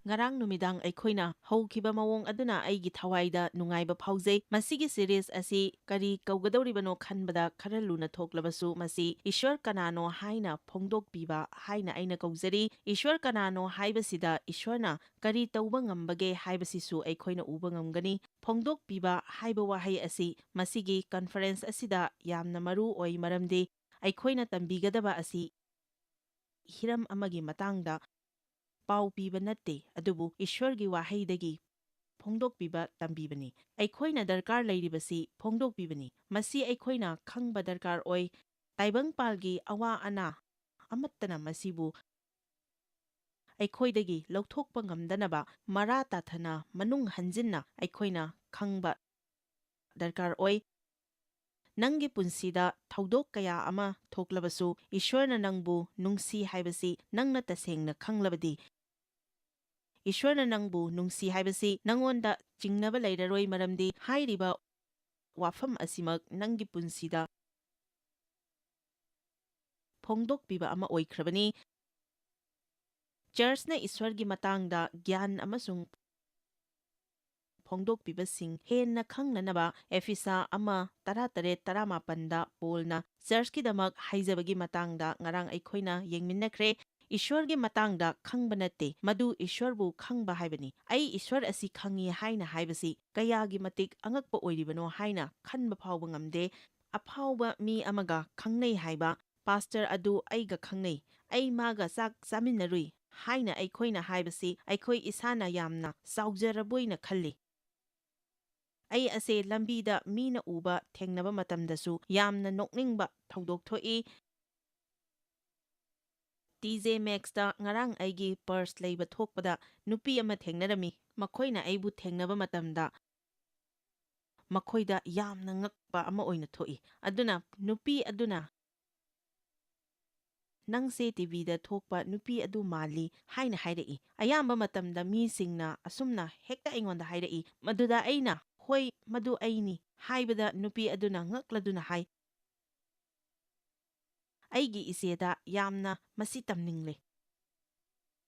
Ngarang numidang ꯑꯩꯈꯣꯏꯅ ꯍꯧꯈꯤꯕ ꯃꯑꯣꯡ ꯑꯗꯨꯅ ꯑꯩꯒꯤ ꯊꯋꯥꯏꯗ ꯅꯨꯡꯉꯥꯏꯕ ꯐꯥꯎꯖꯩ꯫ ꯃꯁꯤꯒꯤ ꯁꯤꯔꯤꯖ ꯑꯁꯤ ꯀꯔꯤ ꯀꯧꯒꯗꯧꯔꯤꯕꯅꯣ ꯈꯟꯕꯗ ꯈꯔ ꯂꯨꯅ ꯊꯣꯛꯂꯕꯁꯨ ꯃꯁꯤ ꯏꯁ꯭ꯋꯔ ꯀꯅꯥꯅꯣ ꯍꯥꯏꯅ ꯐꯣꯡꯗꯣꯛꯄꯤꯕ ꯍꯥꯏꯅ ꯑꯩꯅ ꯀꯧꯖꯔꯤ꯫ ꯏꯁ꯭ꯋꯔ ꯀꯅꯥꯅꯣ ꯍꯥꯏꯕꯁꯤꯗ ꯏꯁ꯭ꯋꯔꯅ ꯀꯔꯤ ꯇꯧꯕ ꯉꯝꯕꯒꯦ ꯍꯥꯏꯕꯁꯤꯁꯨ ꯑꯩꯈꯣꯏꯅ ꯎꯕ ꯉꯝꯒꯅꯤ꯫ ꯐꯣꯡꯗꯣꯛꯄꯤꯕ ꯍꯥꯏꯕ ꯋꯥꯍꯩ ꯑꯁꯤ ꯃꯁꯤꯒꯤ ꯀꯟꯐꯔꯦꯟꯁ ꯑꯁꯤꯗ ꯌꯥꯝꯅ ꯃꯔꯨ ꯑꯣꯏ ꯃꯔꯝꯗꯤ ꯑꯩꯈꯣꯏꯅ ꯇꯝꯕꯤꯒꯗꯕ ꯑꯁꯤ ꯍꯤꯔꯝ ꯑꯃꯒꯤ ꯃꯇꯥꯡꯗ ꯄꯥꯎ ꯄꯤꯕ ꯅꯠꯇꯦ, ꯑꯗꯨꯕꯨ ꯏꯁ꯭ꯋꯔꯒꯤ ꯋꯥꯍꯩꯗꯒꯤ ꯐꯣꯡꯗꯣꯛꯄꯤꯕ ꯇꯝꯕꯤꯕꯅꯤ꯫ ꯑꯩꯈꯣꯏꯅ ꯗꯔꯀꯥꯔ ꯂꯩꯔꯤꯕꯁꯤ ꯐꯣꯡꯗꯣꯛꯄꯤꯕꯅꯤ꯫ ꯃꯁꯤ ꯑꯩꯈꯣꯏꯅ ꯈꯪꯕ ꯗꯔꯀꯥꯔ ꯑꯣꯏ꯫ ꯇꯥꯏꯕꯪꯄꯥꯜꯒꯤ ꯑꯋꯥ ꯑꯅꯥ ꯑꯃꯠꯇꯅ ꯃꯁꯤꯕꯨ ꯑꯩꯈꯣꯏꯗꯒꯤ ꯂꯧꯊꯣꯛꯄ ꯉꯝꯗꯅꯕ ꯃꯔꯥ ꯇꯥꯊꯅ ꯃꯅꯨꯡ ꯍꯟꯖꯤꯟꯅ ꯑꯩꯈꯣꯏꯅ ꯈꯪꯕ ꯗꯔꯀꯥꯔ ꯑꯣꯏ꯫ ꯅꯪꯒꯤ ꯄꯨꯟꯁꯤꯗ ꯊꯧꯗꯣꯛ ꯀꯌꯥ ꯑꯃ ꯊꯣꯛꯂꯕꯁꯨ ꯏꯁ꯭ꯋꯔꯅ ꯅꯪꯕꯨ ꯅꯨꯡꯁꯤ ꯍꯥꯏꯕꯁꯤ ꯅꯪꯅ ꯇꯁꯦꯡꯅ ꯈꯪꯂꯕꯗꯤ ꯏꯁ꯭ꯋꯔꯅ ꯅꯪꯕꯨ ꯅꯨꯡꯁꯤ ꯍꯥꯏꯕꯁꯤ ꯅꯪꯉꯣꯟꯗ ꯆꯤꯡꯅꯕ ꯂꯩꯔꯔꯣꯏ, ꯃꯔꯝꯗꯤ ꯍꯥꯏꯔꯤꯕ ꯋꯥꯐꯝ ꯑꯁꯤꯃꯛ ꯅꯪꯒꯤ ꯄꯨꯟꯁꯤꯗ ꯐꯣꯡꯗꯣꯛꯄꯤꯕ ꯑꯃ ꯑꯣꯏꯈ꯭ꯔꯕꯅꯤ꯫ ꯆꯔꯆꯅ ꯏꯁ꯭ꯋꯔꯒꯤ ꯃꯇꯥꯡꯗ ꯒ꯭ꯌꯥꯟ ꯑꯃꯁꯨꯡ ꯐꯣꯡꯗꯣꯛꯄꯤꯕꯁꯤꯡ ꯍꯦꯟꯅ ꯈꯪꯅꯅꯕ ꯑꯦꯐꯤꯁꯥ 1:17-19ꯗ ꯄꯣꯜꯅ ꯆꯔꯆꯀꯤꯗꯃꯛ ꯍꯥꯏꯖꯕꯒꯤ ꯃꯇꯥꯡꯗ ꯉꯔꯥꯡ ꯑꯩꯈꯣꯏꯅ ꯌꯦꯡꯃꯤꯟꯅꯈ꯭ꯔꯦ꯫ ꯏꯁ꯭ꯋꯔꯒꯤ ꯃꯇꯥꯡꯗ ꯈꯪꯕ ꯅꯠꯇꯦ, ꯃꯗꯨ ꯏꯁ꯭ꯋꯔꯕꯨ ꯈꯪꯕ ꯍꯥꯏꯕꯅꯤ꯫ ꯑꯩ ꯏꯁ꯭ꯋꯔ ꯑꯁꯤ ꯈꯪꯉꯤ ꯍꯥꯏꯅ ꯍꯥꯏꯕꯁꯤ ꯀꯌꯥꯒꯤ ꯃꯇꯤꯛ ꯑꯉꯛꯄ ꯑꯣꯏꯔꯤꯕꯅꯣ ꯍꯥꯏꯅ ꯈꯟꯕ ꯐꯥꯎꯕ ꯉꯝꯗꯦ꯫ ꯑꯐꯥꯎꯕ ꯃꯤ ꯑꯃꯒ ꯈꯪꯅꯩ ꯍꯥꯏꯕ ꯄꯥꯁꯇꯔ ꯑꯗꯨ ꯑꯩꯒ ꯈꯪꯅꯩ, ꯑꯩ ꯃꯥꯒ ꯆꯥꯛ ꯆꯥꯃꯤꯟꯅꯔꯨꯏ ꯍꯥꯏꯅ ꯑꯩꯈꯣꯏꯅ ꯍꯥꯏꯕꯁꯤ ꯑꯩꯈꯣꯏ ꯏꯁꯥꯅ ꯌꯥꯝꯅ ꯆꯥꯎꯖꯔꯕꯣꯏꯅ ꯈꯜꯂꯤ꯫ ꯑꯩ ꯑꯁꯦ ꯂꯝꯕꯤꯗ ꯃꯤꯅ ꯎꯕ ꯊꯦꯡꯅꯕ ꯃꯇꯝꯗꯁꯨ ꯌꯥꯝꯅ ꯅꯣꯛꯅꯤꯡꯕ ꯊꯧꯗꯣꯛ ꯊꯣꯛꯏ꯫ TJ Maxxꯇ ꯉꯔꯥꯡ ꯑꯩꯒꯤ ꯄꯔꯁ ꯂꯩꯕ ꯊꯣꯛꯄꯗ ꯅꯨꯄꯤ ꯑꯃ ꯊꯦꯡꯅꯔꯝꯃꯤ꯫ ꯃꯈꯣꯏꯅ ꯑꯩꯕꯨ ꯊꯦꯡꯅꯕ ꯃꯇꯝꯗ ꯃꯈꯣꯏꯗ ꯌꯥꯝꯅ ꯉꯛꯄ ꯑꯃ ꯑꯣꯏꯅ ꯊꯣꯛꯏ꯫ ꯑꯗꯨꯅ ꯅꯨꯄꯤ ꯑꯗꯨꯅ ꯅꯪꯁꯦ ꯇꯤꯚꯤꯗ ꯊꯣꯛꯄ ꯅꯨꯄꯤ ꯑꯗꯨ ꯃꯥꯜꯂꯤ ꯍꯥꯏꯅ ꯍꯥꯏꯔꯛꯏ꯫ ꯑꯌꯥꯝꯕ ꯃꯇꯝꯗ ꯃꯤꯁꯤꯡꯅ ꯑꯁꯨꯝꯅ ꯍꯦꯛꯇ ꯑꯩꯉꯣꯟꯗ ꯍꯥꯏꯔꯛꯏ, ꯃꯗꯨꯗ ꯑꯩꯅ ꯍꯣꯏ ꯃꯗꯨ ꯑꯩꯅꯤ ꯍꯥꯏꯕꯗ ꯅꯨꯄꯤ ꯑꯗꯨꯅ ꯉꯛꯂꯗꯨꯅ ꯍꯥꯏ, ꯑꯩꯒꯤ ꯏꯆꯦꯗ ꯌꯥꯝꯅ ꯃꯁꯤ ꯇꯝꯅꯤꯡꯂꯦ꯫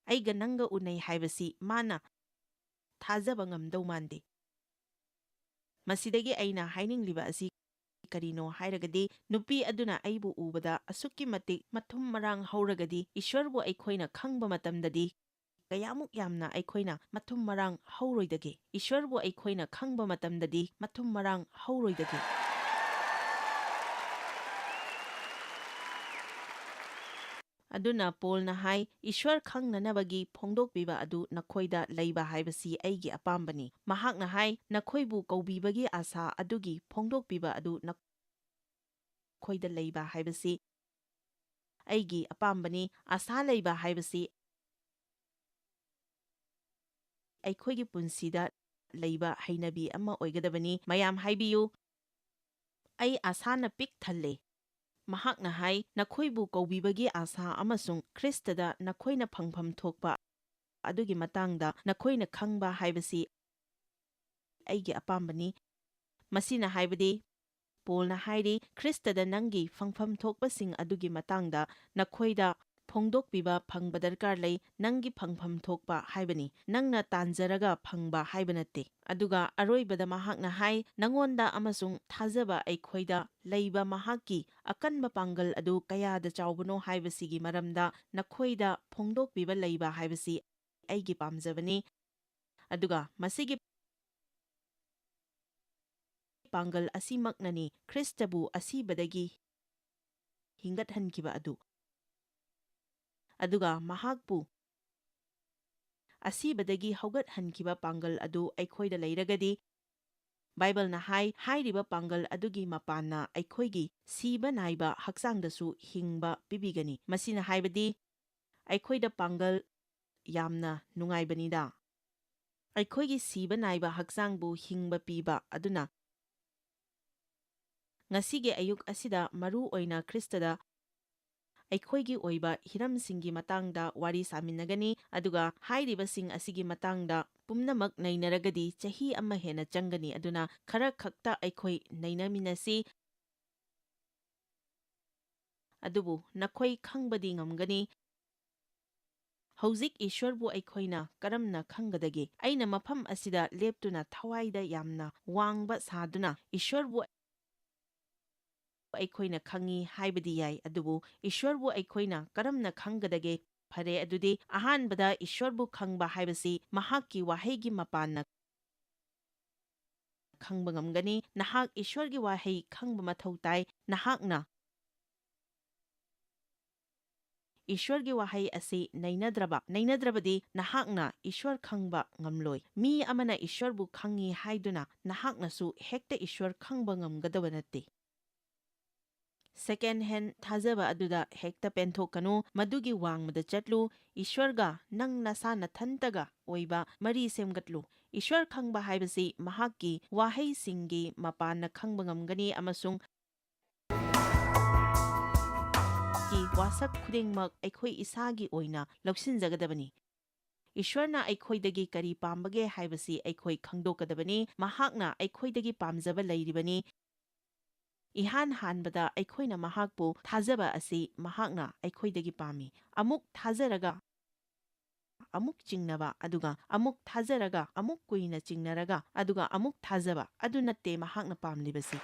ꯑꯩꯒ ꯅꯪꯒ ꯎꯅꯩ ꯍꯥꯏꯕꯁꯤ ꯃꯥꯅ ꯊꯥꯖꯕ ꯉꯝꯗꯧ ꯃꯥꯟꯗꯦ꯫ ꯃꯁꯤꯗꯒꯤ ꯑꯩꯅ ꯍꯥꯏꯅꯤꯡꯂꯤꯕ ꯑꯁꯤ ꯀꯔꯤꯅꯣ ꯍꯥꯏꯔꯒꯗꯤ ꯅꯨꯄꯤ ꯑꯗꯨꯅ ꯑꯩꯕꯨ ꯎꯕꯗ ꯑꯁꯨꯛꯀꯤ ꯃꯇꯤꯛ ꯃꯊꯨꯝ ꯃꯔꯥꯡ ꯍꯧꯔꯒꯗꯤ ꯏꯁ꯭ꯋꯔꯕꯨ ꯑꯩꯈꯣꯏꯅ ꯈꯪꯕ ꯃꯇꯝꯗꯗꯤ ꯀꯌꯥꯃꯨꯛ ꯌꯥꯝꯅ ꯑꯩꯈꯣꯏꯅ ꯃꯊꯨꯝ ꯃꯔꯥꯡ ꯍꯧꯔꯣꯏꯗꯒꯦ? ꯏꯁ꯭ꯋꯔꯕꯨ ꯑꯩꯈꯣꯏꯅ ꯈꯪꯕ ꯃꯇꯝꯗꯗꯤ ꯃꯊꯨꯝ ꯃꯔꯥꯡ ꯍꯧꯔꯣꯏꯗꯒꯦ? ꯑꯗꯨꯅ ꯄꯣꯜꯅ ꯍꯥꯏ, ꯏꯁ꯭ꯋꯔ ꯈꯪꯅꯅꯕꯒꯤ ꯐꯣꯡꯗꯣꯛꯄꯤꯕ ꯑꯗꯨ ꯅꯈꯣꯏꯗ ꯂꯩꯕ ꯍꯥꯏꯕꯁꯤ ꯑꯩꯒꯤ ꯑꯄꯥꯝꯕꯅꯤ꯫ ꯃꯍꯥꯛꯅ ꯍꯥꯏ, ꯅꯈꯣꯏꯕꯨ ꯀꯧꯕꯤꯕꯒꯤ ꯑꯥꯁꯥ ꯑꯗꯨꯒꯤ ꯐꯣꯡꯗꯣꯛꯄꯤꯕ ꯑꯗꯨ ꯅꯈꯣꯏꯗ ꯂꯩꯕ ꯍꯥꯏꯕꯁꯤ ꯑꯩꯒꯤ ꯑꯄꯥꯝꯕꯅꯤ꯫ ꯑꯥꯁꯥ ꯂꯩꯕ ꯍꯥꯏꯕꯁꯤ ꯑꯩꯈꯣꯏꯒꯤ ꯄꯨꯟꯁꯤꯗ ꯂꯩꯕ ꯍꯩꯅꯕꯤ ꯑꯃ ꯑꯣꯏꯒꯗꯕꯅꯤ꯫ ꯃꯌꯥꯝ ꯍꯥꯏꯕꯤꯌꯨ, ꯑꯩ ꯑꯥꯁꯥꯅ ꯄꯤꯛ ꯊꯜꯂꯦ꯫ ꯃꯍꯥꯛꯅ ꯍꯥꯏ, ꯅꯈꯣꯏꯕꯨ ꯀꯧꯕꯤꯕꯒꯤ ꯑꯥꯁꯥ ꯑꯃꯁꯨꯡ ꯈ꯭ꯔꯤꯁꯇꯗ ꯅꯈꯣꯏꯅ ꯐꯪꯐꯝ ꯊꯣꯛꯄ ꯑꯗꯨꯒꯤ ꯃꯇꯥꯡꯗ ꯅꯈꯣꯏꯅ ꯈꯪꯕ ꯍꯥꯏꯕꯁꯤ ꯑꯩꯒꯤ ꯑꯄꯥꯝꯕꯅꯤ꯫ ꯃꯁꯤꯅ ꯍꯥꯏꯕꯗꯤ ꯄꯣꯜꯅ ꯍꯥꯏꯔꯤ, ꯈ꯭ꯔꯤꯁꯇꯗ ꯅꯪꯒꯤ ꯐꯪꯐꯝ ꯊꯣꯛꯄꯁꯤꯡ ꯑꯗꯨꯒꯤ ꯃꯇꯥꯡꯗ ꯅꯈꯣꯏꯗ ꯐꯣꯡꯗꯣꯛꯄꯤꯕ ꯐꯪꯕ ꯗꯔꯀꯥꯔ ꯂꯩ꯫ ꯅꯪꯒꯤ ꯐꯪꯐꯝ ꯊꯣꯛꯄ ꯍꯥꯏꯕꯅꯤ, ꯅꯪꯅ ꯇꯥꯟꯖꯔꯒ ꯐꯪꯕ ꯍꯥꯏꯕ ꯅꯠꯇꯦ꯫ ꯑꯗꯨꯒ ꯑꯔꯣꯏꯕꯗ ꯃꯍꯥꯛꯅ ꯍꯥꯏ, ꯅꯪꯉꯣꯟꯗ ꯑꯃꯁꯨꯡ ꯊꯥꯖꯕ ꯑꯩꯈꯣꯏꯗ ꯂꯩꯕ ꯃꯍꯥꯛꯀꯤ ꯑꯀꯟꯕ ꯄꯥꯡꯒꯜ ꯑꯗꯨ ꯀꯌꯥꯗ ꯆꯥꯎꯕꯅꯣ ꯍꯥꯏꯕꯁꯤꯒꯤ ꯃꯔꯝꯗ ꯅꯈꯣꯏꯗ ꯐꯣꯡꯗꯣꯛꯄꯤꯕ ꯂꯩꯕ ꯍꯥꯏꯕꯁꯤ ꯑꯩꯒꯤ ꯄꯥꯝꯖꯕꯅꯤ꯫ ꯑꯗꯨꯒ ꯃꯁꯤꯒꯤ ꯄꯥꯡꯒꯜ ꯑꯁꯤꯃꯛꯅꯅꯤ ꯈ꯭ꯔꯤꯁꯇꯕꯨ ꯑꯁꯤꯕꯗꯒꯤ ꯍꯤꯡꯒꯠꯍꯟꯈꯤꯕ ꯑꯗꯨ꯫ ꯑꯗꯨꯒ ꯃꯍꯥꯛꯄꯨ ꯑꯁꯤꯕꯗꯒꯤ ꯍꯧꯒꯠꯍꯟꯈꯤꯕ ꯄꯥꯡꯒꯜ ꯑꯗꯨ ꯑꯩꯈꯣꯏꯗ ꯂꯩꯔꯒꯗꯤ ꯕꯥꯏꯕꯜꯅ ꯍꯥꯏ, ꯍꯥꯏꯔꯤꯕ ꯄꯥꯡꯒꯜ ꯑꯗꯨꯒꯤ ꯃꯄꯥꯟꯅ ꯑꯩꯈꯣꯏꯒꯤ ꯁꯤꯕ ꯅꯥꯏꯕ ꯍꯛꯆꯥꯡꯗꯁꯨ ꯍꯤꯡꯕ ꯄꯤꯕꯤꯒꯅꯤ꯫ ꯃꯁꯤꯅ ꯍꯥꯏꯕꯗꯤ ꯑꯩꯈꯣꯏꯗ ꯄꯥꯡꯒꯜ ꯌꯥꯝꯅ ꯅꯨꯡꯉꯥꯏꯕꯅꯤꯗ, ꯑꯩꯈꯣꯏꯒꯤ ꯁꯤꯕ ꯅꯥꯏꯕ ꯍꯛꯆꯥꯡꯕꯨ ꯍꯤꯡꯕ ꯄꯤꯕ꯫ ꯑꯗꯨꯅ ꯉꯁꯤꯒꯤ ꯑꯌꯨꯛ ꯑꯁꯤꯗ ꯃꯔꯨ ꯑꯣꯏꯅ ꯈ꯭ꯔꯤꯁꯇꯗ ꯑꯩꯈꯣꯏꯒꯤ ꯑꯣꯏꯕ ꯍꯤꯔꯝꯁꯤꯡꯒꯤ ꯃꯇꯥꯡꯗ ꯋꯥꯔꯤ ꯁꯥꯃꯤꯟꯅꯒꯅꯤ꯫ ꯑꯗꯨꯒ ꯍꯥꯏꯔꯤꯕꯁꯤꯡ ꯑꯁꯤꯒꯤ ꯃꯇꯥꯡꯗ ꯄꯨꯝꯅꯃꯛ ꯅꯩꯅꯔꯒꯗꯤ ꯆꯍꯤ ꯑꯃ ꯍꯦꯟꯅ ꯆꯪꯒꯅꯤ꯫ ꯑꯗꯨꯅ ꯈꯔ ꯈꯛꯇ ꯑꯩꯈꯣই ꯅꯩꯅꯃꯤꯟꯅꯁꯤ, ꯑꯗꯨꯕꯨ ꯅꯈꯣꯏ ꯈꯪꯕꯗꯤ ꯉꯝꯒꯅꯤ ꯍꯧꯖꯤꯛ ꯏꯁ꯭ꯋꯔꯕꯨ ꯑꯩꯈꯣꯏꯅ ꯀꯔꯝꯅ ꯈꯪꯒꯗꯒꯦ? ꯑꯩꯅ ꯃꯐꯝ ꯑꯁꯤꯗ ꯂꯦꯞꯇꯨꯅ ꯊꯋꯥꯏꯗ ꯌꯥꯝꯅ ꯋꯥꯡꯕ ꯁꯥꯗꯨꯅ ꯏꯁ꯭ꯋꯔꯕꯨ ꯑꯩꯈꯣꯏꯅ ꯈꯪꯉꯤ ꯍꯥꯏꯕꯗꯤ ꯌꯥꯏ, ꯑꯗꯨꯕꯨ ꯏꯁ꯭ꯋꯔꯕꯨ ꯑꯩꯈꯣꯏꯅ ꯀꯔꯝꯅ ꯈꯪꯒꯗꯒꯦ? ꯐꯔꯦ, ꯑꯗꯨꯗꯤ ꯑꯍꯥꯟꯕꯗ ꯏꯁ꯭ꯋꯔꯕꯨ ꯈꯪꯕ ꯍꯥꯏꯕꯁꯤ ꯃꯍꯥꯛꯀꯤ ꯋꯥꯍꯩꯒꯤ ꯃꯄꯥꯟꯅ ꯈꯪꯕ ꯉꯝꯒꯅꯤ꯫ ꯅꯍꯥꯛ ꯏꯁ꯭ꯋꯔꯒꯤ ꯋꯥꯍꯩ ꯈꯪꯕ ꯃꯊꯧ ꯇꯥꯏ꯫ ꯅꯍꯥꯛꯅ ꯏꯁ꯭ꯋꯔꯒꯤ ꯋꯥꯍꯩ ꯑꯁꯤ ꯅꯩꯅꯗ꯭ꯔꯕꯗꯤ ꯅꯍꯥꯛꯅ ꯏꯁ꯭ꯋꯔ ꯈꯪꯕ ꯉꯝꯂꯣꯏ꯫ ꯃꯤ ꯑꯃꯅ ꯏꯁ꯭ꯋꯔꯕꯨ ꯈꯪꯉꯤ ꯍꯥꯏꯗꯨꯅ ꯅꯍꯥꯛꯅꯁꯨ ꯍꯦꯛꯇ ꯏꯁ꯭ꯋꯔ ꯈꯪꯕ ꯉꯝꯒꯗꯕ ꯅꯠꯇꯦ꯫ ꯁꯦꯀꯦꯟ ꯍꯦꯟ ꯊꯥꯖꯕ ꯑꯗꯨꯗ ꯍꯦꯛꯇ ꯄꯦꯟꯊꯣꯛꯀꯅꯨ, ꯃꯗꯨꯒꯤ ꯋꯥꯡꯃꯗ ꯆꯠꯂꯨ꯫ ꯏꯁ꯭ꯋꯔꯒ ꯅꯪ ꯅꯁꯥ ꯅꯊꯟꯇꯒ ꯑꯣꯏꯕ ꯃꯔꯤ ꯁꯦꯝꯒꯠꯂꯨ꯫ ꯏꯁ꯭ꯋꯔ ꯈꯪꯕ ꯍꯥꯏꯕꯁꯤ ꯃꯍꯥꯛꯀꯤ ꯋꯥꯍꯩꯁꯤꯡꯒꯤ ꯃꯄꯥꯟꯅ ꯈꯪꯕ ꯉꯝꯒꯅꯤ ꯑꯃꯁꯨꯡ ꯋꯥꯁꯛ ꯈꯨꯗꯤꯡꯃꯛ ꯑꯩꯈꯣꯏ ꯏꯁꯥꯒꯤ ꯑꯣꯏꯅ ꯂꯧꯁꯤꯟꯖꯒꯗꯕꯅꯤ꯫ ꯏꯁ꯭ꯋꯔꯅ ꯑꯩꯈꯣꯏꯗꯒꯤ ꯀꯔꯤ ꯄꯥꯝꯕꯒꯦ ꯍꯥꯏꯕꯁꯤ ꯑꯩꯈꯣꯏ ꯈꯪꯗꯣꯛꯀꯗꯕꯅꯤ꯫ ꯃꯍꯥꯛꯅ ꯑꯩꯈꯣꯏꯗꯒꯤ ꯄꯥꯝꯖꯕ ꯂꯩꯔꯤꯕꯅꯤ꯫ ꯏꯍꯥꯟ ꯍꯥꯟꯕꯗ ꯑꯩꯈꯣꯏꯅ ꯃꯍꯥꯛꯄꯨ ꯊꯥꯖꯕ ꯑꯁꯤ ꯃꯍꯥꯛꯅ ꯑꯩꯈꯣꯏꯗꯒꯤ ꯄꯥꯝꯃꯤ꯫ ꯑꯃꯨꯛ ꯊꯥꯖꯔꯒ ꯑꯃꯨꯛ ꯆꯤꯡꯅꯕ, ꯑꯗꯨꯒ ꯑꯃꯨꯛ ꯊꯥꯖꯔꯒ ꯑꯃꯨꯛ ꯀꯨꯏꯅ ꯆꯤꯡꯅꯔꯒ, ꯑꯗꯨꯒ ꯑꯃꯨꯛ ꯊꯥꯖꯕ, ꯑꯗꯨ ꯅꯠꯇꯦ ꯃꯍꯥꯛꯅ ꯄꯥꯝꯂꯤꯕꯁꯤ,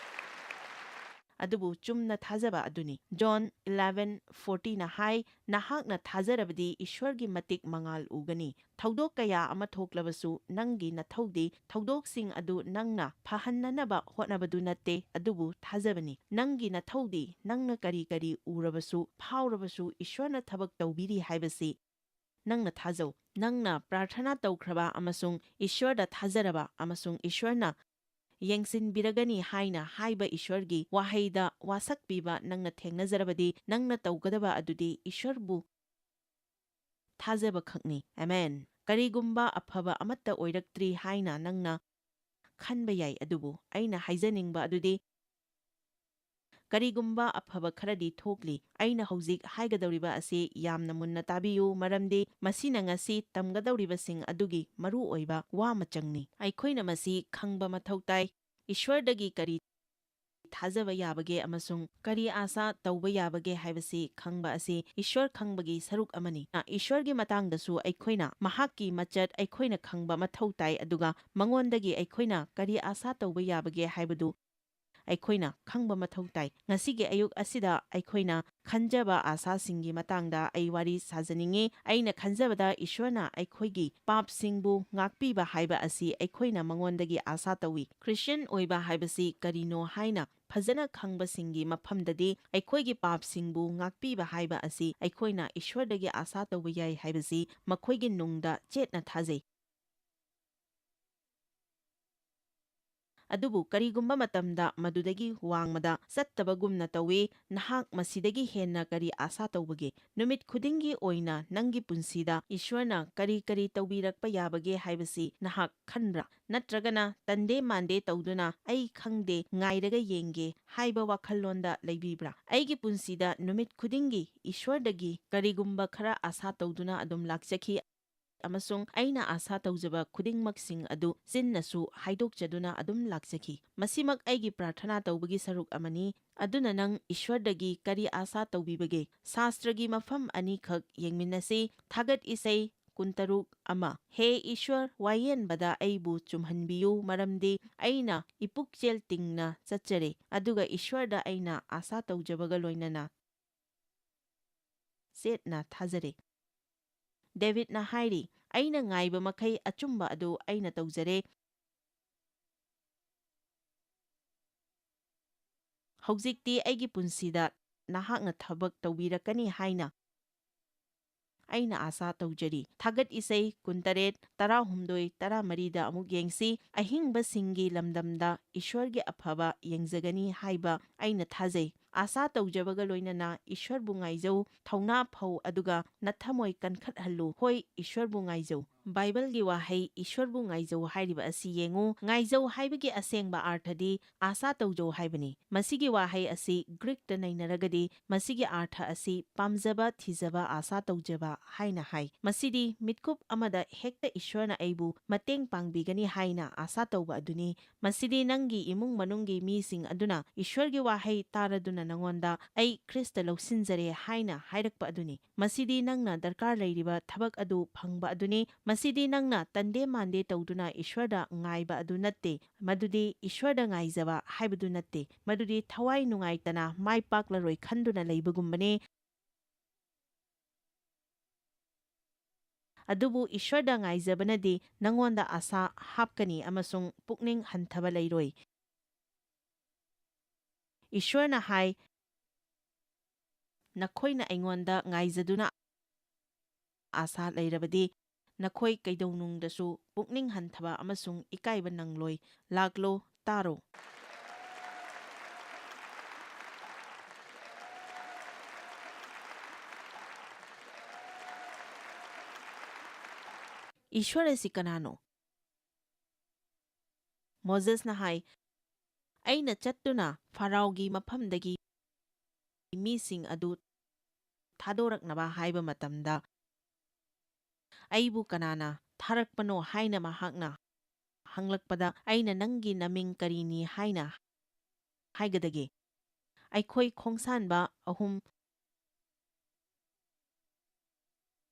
ꯑꯗꯨꯕꯨ ꯆꯨꯝꯅ ꯊꯥꯖꯕ ꯑꯗꯨꯅꯤ꯫ ꯖꯣꯟ 11:40ꯅ ꯍꯥꯏ, ꯅꯍꯥꯛꯅ ꯊꯥꯖꯔꯕꯗꯤ ꯏꯁ꯭ꯋꯔꯒꯤ ꯃꯇꯤꯛ ꯃꯉꯥꯜ ꯎꯒꯅꯤ꯫ ꯊꯧꯗꯣꯛ ꯀꯌꯥ ꯑꯃ ꯊꯣꯛꯂꯕꯁꯨ ꯅꯪꯒꯤ ꯅꯊꯧꯗꯤ ꯊꯧꯗꯣꯛꯁꯤꯡ ꯑꯗꯨ ꯅꯪꯅ ꯐꯍꯟꯅꯅꯕ ꯍꯣꯠꯅꯕꯗꯨ ꯅꯠꯇꯦ, ꯑꯗꯨꯕꯨ ꯊꯥꯖꯕꯅꯤ꯫ ꯅꯪꯒꯤ ꯅꯊꯧꯗꯤ ꯅꯪꯅ ꯀꯔꯤ ꯀꯔꯤ ꯎꯔꯕꯁꯨ ꯐꯥꯎꯔꯕꯁꯨ ꯏꯁ꯭ꯋꯔꯅ ꯊꯕꯛ ꯇꯧꯕꯤꯔꯤ ꯍꯥꯏꯕꯁꯤ ꯅꯪꯅ ꯊꯥꯖꯧ꯫ ꯅꯪꯅ ꯄ꯭ꯔꯥꯔꯊꯅꯥ ꯇꯧꯈ꯭ꯔꯕ ꯑꯃꯁꯨꯡ ꯏꯁ꯭ꯋꯔꯗ ꯊꯥꯖꯔꯕ ꯑꯃꯁꯨꯡ ꯏꯁ꯭ꯋꯔꯅ ꯌꯦꯡꯁꯤꯟꯕꯤꯔꯒꯅꯤ ꯍꯥꯏꯅ ꯍꯥꯏꯕ ꯏꯁ꯭ꯋꯔꯒꯤ ꯋꯥꯍꯩꯗ ꯋꯥꯁꯛꯄꯤꯕ ꯅꯪꯅ ꯊꯦꯡꯅꯖꯔꯕꯗꯤ ꯅꯪꯅ ꯇꯧꯒꯗꯕ ꯑꯗꯨꯗꯤ ꯏꯁ꯭ꯋꯔꯕꯨ ꯊꯥꯖꯕꯈꯛꯅꯤ꯫ ꯑꯃꯦꯟ꯫ ꯀꯔꯤꯒꯨꯝꯕ ꯑꯐꯕ ꯑꯃꯠꯇ ꯑꯣꯏꯔꯛꯇ꯭ꯔꯤ ꯍꯥꯏꯅ ꯅꯪꯅ ꯈꯟꯕ ꯌꯥꯏ, ꯑꯗꯨꯕꯨ ꯑꯩꯅ ꯍꯥꯏꯖꯅꯤꯡꯕ ꯑꯗꯨꯗꯤ ꯀꯔꯤꯒꯨꯝꯕ ꯑꯐꯕ ꯈꯔꯗꯤ ꯊꯣꯛꯂꯤ꯫ ꯑꯩꯅ ꯍꯧꯖꯤꯛ ꯍꯥꯏꯒꯗꯧꯔꯤꯕ ꯑꯁꯤ ꯌꯥꯝꯅ ꯃꯨꯟꯅ ꯇꯥꯕꯤꯌꯨ, ꯃꯔꯝꯗꯤ ꯃꯁꯤꯅ ꯉꯁꯤ ꯇꯝꯒꯗꯧꯔꯤꯕꯁꯤꯡ ꯑꯗꯨꯒꯤ ꯃꯔꯨꯑꯣꯏꯕ ꯋꯥꯃꯆꯪꯅꯤ꯫ ꯑꯩꯈꯣꯏꯅ ꯃꯁꯤ ꯈꯪꯕ ꯃꯊꯧ ꯇꯥꯏ꯫ ꯏꯁ꯭ꯋꯔꯗꯒꯤ ꯀꯔꯤ ꯊꯥꯖꯕ ꯌꯥꯕꯒꯦ ꯑꯃꯁꯨꯡ ꯀꯔꯤ ꯑꯥꯁꯥ ꯇꯧꯕ ꯌꯥꯕꯒꯦ ꯍꯥꯏꯕꯁꯤ ꯈꯪꯕ ꯑꯁꯤ ꯏꯁ꯭ꯋꯔ ꯈꯪꯕꯒꯤ ꯁꯔꯨꯛ ꯑꯃꯅꯤ꯫ ꯏꯁ꯭ꯋꯔꯒꯤ ꯃꯇꯥꯡꯗꯁꯨ ꯑꯩꯈꯣꯏꯅ ꯃꯍꯥꯛꯀꯤ ꯃꯆꯠ ꯑꯩꯈꯣꯏꯅ ꯈꯪꯕ ꯃꯊꯧ ꯇꯥꯏ, ꯑꯗꯨꯒ ꯃꯉꯣꯟꯗꯒꯤ ꯑꯩꯈꯣꯏꯅ ꯀꯔꯤ ꯑꯥꯁꯥ ꯇꯧꯕ ꯌꯥꯕꯒꯦ ꯍꯥꯏꯕꯗꯨ ꯑꯩꯈꯣꯏꯅ ꯈꯪꯕ ꯃꯊꯧ ꯇꯥꯏ꯫ ꯉꯁꯤꯒꯤ ꯑꯌꯨꯛ ꯑꯁꯤꯗ ꯑꯩꯈꯣꯏꯅ ꯈꯟꯖꯕ ꯑꯥꯁꯥꯁꯤꯡꯒꯤ ꯃꯇꯥꯡꯗ ꯑꯩ ꯋꯥꯔꯤ ꯁꯥꯖꯅꯤꯡꯉꯤ꯫ ꯑꯩꯅ ꯈꯟꯖꯕꯗ ꯏꯁ꯭ꯋꯔꯅ ꯑꯩꯈꯣꯏꯒꯤ ꯄꯥꯞꯁꯤꯡꯕꯨ ꯉꯥꯛꯄꯤꯕ ꯍꯥꯏꯕ ꯑꯁꯤ ꯑꯩꯈꯣꯏꯅ ꯃꯉꯣꯟꯗꯒꯤ ꯑꯥꯁꯥ ꯇꯧꯏ꯫ ꯈ꯭ꯔꯤꯁꯇ꯭ꯌꯟ ꯑꯣꯏꯕ ꯍꯥꯏꯕꯁꯤ ꯀꯔꯤꯅꯣ ꯍꯥꯏꯅ ꯐꯖꯅ ꯈꯪꯕꯁꯤꯡꯒꯤ ꯃꯐꯝꯗꯗꯤ ꯑꯩꯈꯣꯏꯒꯤ ꯄꯥꯞꯁꯤꯡꯕꯨ ꯉꯥꯛꯄꯤꯕ ꯍꯥꯏꯕ ꯑꯁꯤ ꯑꯩꯈꯣꯏꯅ ꯏꯁ꯭ꯋꯔꯗꯒꯤ ꯑꯥꯁꯥ ꯇꯧꯕ ꯌꯥꯏ ꯍꯥꯏꯕꯁꯤ ꯃꯈꯣꯏꯒꯤ ꯅꯨꯡꯗ ꯆꯦꯠꯅ ꯊꯥꯖꯩ꯫ ꯑꯗꯨꯕꯨ ꯀꯔꯤꯒꯨꯝꯕ ꯃꯇꯝꯗ ꯃꯗꯨꯗꯒꯤ ꯋꯥꯡꯃꯗ ꯆꯠꯇꯕꯒꯨꯝꯅ ꯇꯧꯏ꯫ ꯅꯍꯥꯛ ꯃꯁꯤꯗꯒꯤ ꯍꯦꯟꯅ ꯀꯔꯤ ꯑꯥꯁꯥ ꯇꯧꯕꯒꯦ? ꯅꯨꯃꯤꯠ ꯈꯨꯗꯤꯡꯒꯤ ꯑꯣꯏꯅ ꯅꯪꯒꯤ ꯄꯨꯟꯁꯤꯗ ꯏꯁ꯭ꯋꯔꯅ ꯀꯔꯤ ꯀꯔꯤ ꯇꯧꯕꯤꯔꯛꯄ ꯌꯥꯕꯒꯦ ꯍꯥꯏꯕꯁꯤ ꯅꯍꯥꯛ ꯈꯟꯕ꯭ꯔꯥ? ꯅꯠꯇ꯭ꯔꯒꯅ ꯇꯟꯗꯦ ꯃꯥꯟꯗꯦ ꯇꯧꯗꯨꯅ ꯑꯩ ꯈꯪꯗꯦ, ꯉꯥꯏꯔꯒ ꯌꯦꯡꯒꯦ ꯍꯥꯏꯕ ꯋꯥꯈꯜꯂꯣꯟꯗ ꯂꯩꯕꯤꯕ꯭ꯔꯥ? ꯑꯩꯒꯤ ꯄꯨꯟꯁꯤꯗ ꯅꯨꯃꯤꯠ ꯈꯨꯗꯤꯡꯒꯤ ꯏꯁ꯭ꯋꯔꯗꯒꯤ ꯀꯔꯤꯒꯨꯝꯕ ꯈꯔ ꯑꯥꯁꯥ ꯇꯧꯗꯨꯅ ꯑꯗꯨꯝ ꯂꯥꯛꯆꯈꯤ, ꯑꯃꯁꯨꯡ ꯑꯩꯅ ꯑꯥꯁꯥ ꯇꯧꯖꯕ ꯈꯨꯗꯤꯡꯃꯛꯁꯤꯡ ꯑꯗꯨ ꯆꯤꯟꯅꯁꯨ ꯍꯥꯏꯗꯣꯛꯆꯗꯨꯅ ꯑꯗꯨꯝ ꯂꯥꯛꯆꯈꯤ꯫ ꯃꯁꯤꯃꯛ ꯑꯩꯒꯤ ꯄ꯭ꯔꯥꯔꯊꯅꯥ ꯇꯧꯕꯒꯤ ꯁꯔꯨꯛ ꯑꯃꯅꯤ꯫ ꯑꯗꯨꯅ ꯅꯪ ꯏꯁ꯭ꯋꯔꯗꯒꯤ ꯀꯔꯤ ꯑꯥꯁꯥ ꯇꯧꯕꯤꯕꯒꯦ? ꯁꯥꯁꯇ꯭ꯔꯒꯤ ꯃꯐꯝ ꯑꯅꯤꯈꯛ ꯌꯦꯡꯃꯤꯟꯅꯁꯤ꯫ ꯊꯥꯒꯠ ꯏꯁꯩ 63:1 ꯍꯦ ꯏꯁ꯭ꯋꯔ, ꯋꯥꯌꯦꯟꯕꯗ ꯑꯩꯕꯨ ꯆꯨꯝꯍꯟꯕꯤꯌꯨ, ꯃꯔꯝꯗꯤ ꯑꯩꯅ ꯏꯄꯨꯛꯆꯦꯜ ꯇꯤꯡꯅ ꯆꯠꯆꯔꯦ, ꯑꯗꯨꯒ ꯏꯁ꯭ꯋꯔꯗ ꯑꯩꯅ ꯑꯥꯁꯥ ꯇꯧꯖꯕꯒ ꯂꯣꯏꯅꯅ ꯆꯦꯠꯅ ꯊꯥꯖꯔꯦ꯫ ꯗꯦꯕꯤꯠꯅ ꯍꯥꯏꯔꯤ, ꯑꯩꯅ ꯉꯥꯏꯕ ꯃꯈꯩ ꯑꯆꯨꯝꯕ ꯑꯗꯨ ꯑꯩꯅ ꯇꯧꯖꯔꯦ꯫ ꯍꯧꯖꯤꯛꯇꯤ ꯑꯩꯒꯤ ꯄꯨꯟꯁꯤꯗ ꯅꯍꯥꯛꯅ ꯊꯕꯛ ꯇꯧꯕꯤꯔꯛꯀꯅꯤ ꯍꯥꯏꯅ ꯑꯩꯅ ꯑꯥꯁꯥ ꯇꯧꯖꯔꯤ꯫ ꯊꯥꯒꯠ ꯏꯁꯩ 63:13-14ꯗ ꯑꯃꯨꯛ ꯌꯦꯡꯁꯤ꯫ ꯑꯍꯤꯡꯕꯁꯤꯡꯒꯤ ꯂꯝꯗꯝꯗ ꯏꯁ꯭ꯋꯔꯒꯤ ꯑꯐꯕ ꯌꯦꯡꯖꯒꯅꯤ ꯍꯥꯏꯕ ꯑꯩꯅ ꯊꯥꯖꯩ꯫ ꯑꯥꯁꯥ ꯇꯧꯖꯕꯒ ꯂꯣꯏꯅꯅ ꯏꯁ꯭ꯋꯔꯕꯨ ꯉꯥꯏꯖꯧ, ꯊꯧꯅꯥ ꯐꯧ, ꯑꯗꯨꯒ ꯅꯊꯃꯣꯏ ꯀꯟꯈꯠꯍꯜꯂꯨ꯫ ꯍꯣꯏ, ꯏꯁ꯭ꯋꯔꯕꯨ ꯉꯥꯏꯖꯧ, ꯕꯥꯏꯕꯜꯒꯤ ꯋꯥꯍꯩ ꯏꯁ꯭ꯋꯔꯕꯨ ꯉꯥꯏꯖꯧ ꯍꯥꯏꯔꯤꯕ ꯑꯁꯤ ꯌꯦꯡꯉꯨ, ꯉꯥꯏꯖꯧ ꯍꯥꯏꯕꯒꯤ ꯑꯁꯦꯡꯕ ꯑꯥꯔꯊꯗꯤ ꯑꯥꯁꯥ ꯇꯧꯖꯧ ꯍꯥꯏꯕꯅꯤ꯫ ꯃꯁꯤꯒꯤ ꯋꯥꯍꯩ ꯑꯁꯤ ꯒ꯭ꯔꯤꯛꯇ ꯅꯩꯅꯔꯒꯗꯤ ꯃꯁꯤꯒꯤ ꯑꯥꯔꯊ ꯑꯁꯤ ꯄꯥꯝꯖꯕ, ꯊꯤꯖꯕ, ꯑꯥꯁꯥ ꯇꯧꯖꯕ ꯍꯥꯏꯅ ꯍꯥꯏ꯫ ꯃꯁꯤꯗꯤ ꯃꯤꯠꯀꯨꯞ ꯑꯃꯗ ꯍꯦꯛꯇ ꯏꯁ꯭ꯋꯔꯅ ꯑꯩꯕꯨ ꯃꯇꯦꯡ ꯄꯥꯡꯕꯤꯒꯅꯤ ꯍꯥꯏꯅ ꯑꯥꯁꯥ ꯇꯧꯕ ꯑꯗꯨꯅꯤ꯫ ꯃꯁꯤꯗꯤ ꯅꯪꯒꯤ ꯏꯃꯨꯡ ꯃꯅꯨꯡꯒꯤ ꯃꯤꯁꯤꯡ ꯑꯗꯨꯅ ꯏꯁ꯭ꯋꯔꯒꯤ ꯋꯥꯍꯩ ꯇꯥꯔꯗꯨꯅ ꯅꯉꯣꯟꯗ ꯑꯩ ꯈ꯭ꯔꯤꯁꯇ ꯂꯧꯁꯤꯟꯖꯔꯦ ꯍꯥꯏꯅ ꯍꯥꯏꯔꯛꯄ ꯑꯗꯨꯅꯤ꯫ ꯃꯁꯤꯗꯤ ꯅꯪꯅ ꯗꯔꯀꯥꯔ ꯂꯩꯔꯤꯕ ꯊꯕꯛ ꯑꯗꯨ ꯐꯪꯕ ꯑꯗꯨꯅꯤ꯫ ꯃꯁꯤꯗꯤ ꯅꯪꯅ ꯇꯟꯗꯦ ꯃꯥꯟꯗꯦ ꯇꯧꯗꯨꯅ ꯏꯁ꯭ꯋꯔꯗ ꯉꯥꯏꯕ ꯑꯗꯨ ꯅꯠꯇꯦ꯫ ꯃꯗꯨꯗꯤ ꯏꯁ꯭ꯋꯔꯗ ꯉꯥꯏꯖꯕ ꯍꯥꯏꯕꯗꯨ ꯅꯠꯇꯦ꯫ ꯃꯗꯨꯗꯤ ꯊꯋꯥꯏ ꯅꯨꯡꯉꯥꯏꯇꯅ ꯃꯥꯏ ꯄꯥꯛꯂꯔꯣꯏ ꯈꯟꯗꯨꯅ ꯂꯩꯕꯒꯨꯝꯕꯅꯤ꯫ ꯑꯗꯨꯕꯨ ꯏꯁ꯭ꯋꯔꯗ ꯉꯥꯏꯖꯕꯅꯗꯤ ꯅꯪꯉꯣꯟꯗ ꯑꯥꯁꯥ ꯍꯥꯞꯀꯅꯤ ꯑꯃꯁꯨꯡ ꯄꯨꯛꯅꯤꯡ ꯍꯟꯊꯕ ꯂꯩꯔꯣꯏ꯫ ꯏꯁ꯭ꯋꯔꯅ ꯍꯥꯏ, ꯅꯈꯣꯏꯅ ꯑꯩꯉꯣꯟꯗ ꯉꯥꯏꯖꯗꯨꯅ ꯑꯥꯁꯥ ꯂꯩꯔꯕꯗꯤ ꯅꯈꯣꯏ ꯀꯩꯗꯧꯅꯨꯡꯗꯁꯨ ꯄꯨꯛꯅꯤꯡ ꯍꯟꯊꯕ ꯑꯃꯁꯨꯡ ꯏꯀꯥꯏꯕ ꯅꯪꯂꯣꯏ꯫ ꯂꯥꯛꯂꯣ, ꯇꯥꯔꯣ꯫ ꯏꯁ꯭ꯋꯔ ꯑꯁꯤ ꯀꯅꯥꯅꯣ? ꯃꯣꯖꯦꯁꯅ ꯍꯥꯏ, ꯑꯩꯅ ꯆꯠꯇꯨꯅ ꯐꯥꯔꯥꯎꯒꯤ ꯃꯐꯝꯗꯒꯤ ꯃꯤꯁꯤꯡ ꯑꯗꯨ ꯊꯥꯗꯣꯔꯛꯅꯕ ꯍꯥꯏꯕ ꯃꯇꯝꯗ ꯑꯩꯕꯨ ꯀꯅꯥꯅ ꯊꯥꯔꯛꯄꯅꯣ ꯍꯥꯏꯅ ꯃꯍꯥꯛꯅ ꯍꯪꯂꯛꯄꯗ ꯑꯩꯅ ꯅꯪꯒꯤ ꯅꯃꯤꯡ ꯀꯔꯤꯅꯤ ꯍꯥꯏꯅ ꯍꯥꯏꯒꯗꯒꯦ? ꯑꯩꯈꯣꯏ ꯈꯣꯡꯁꯥꯟꯕ 3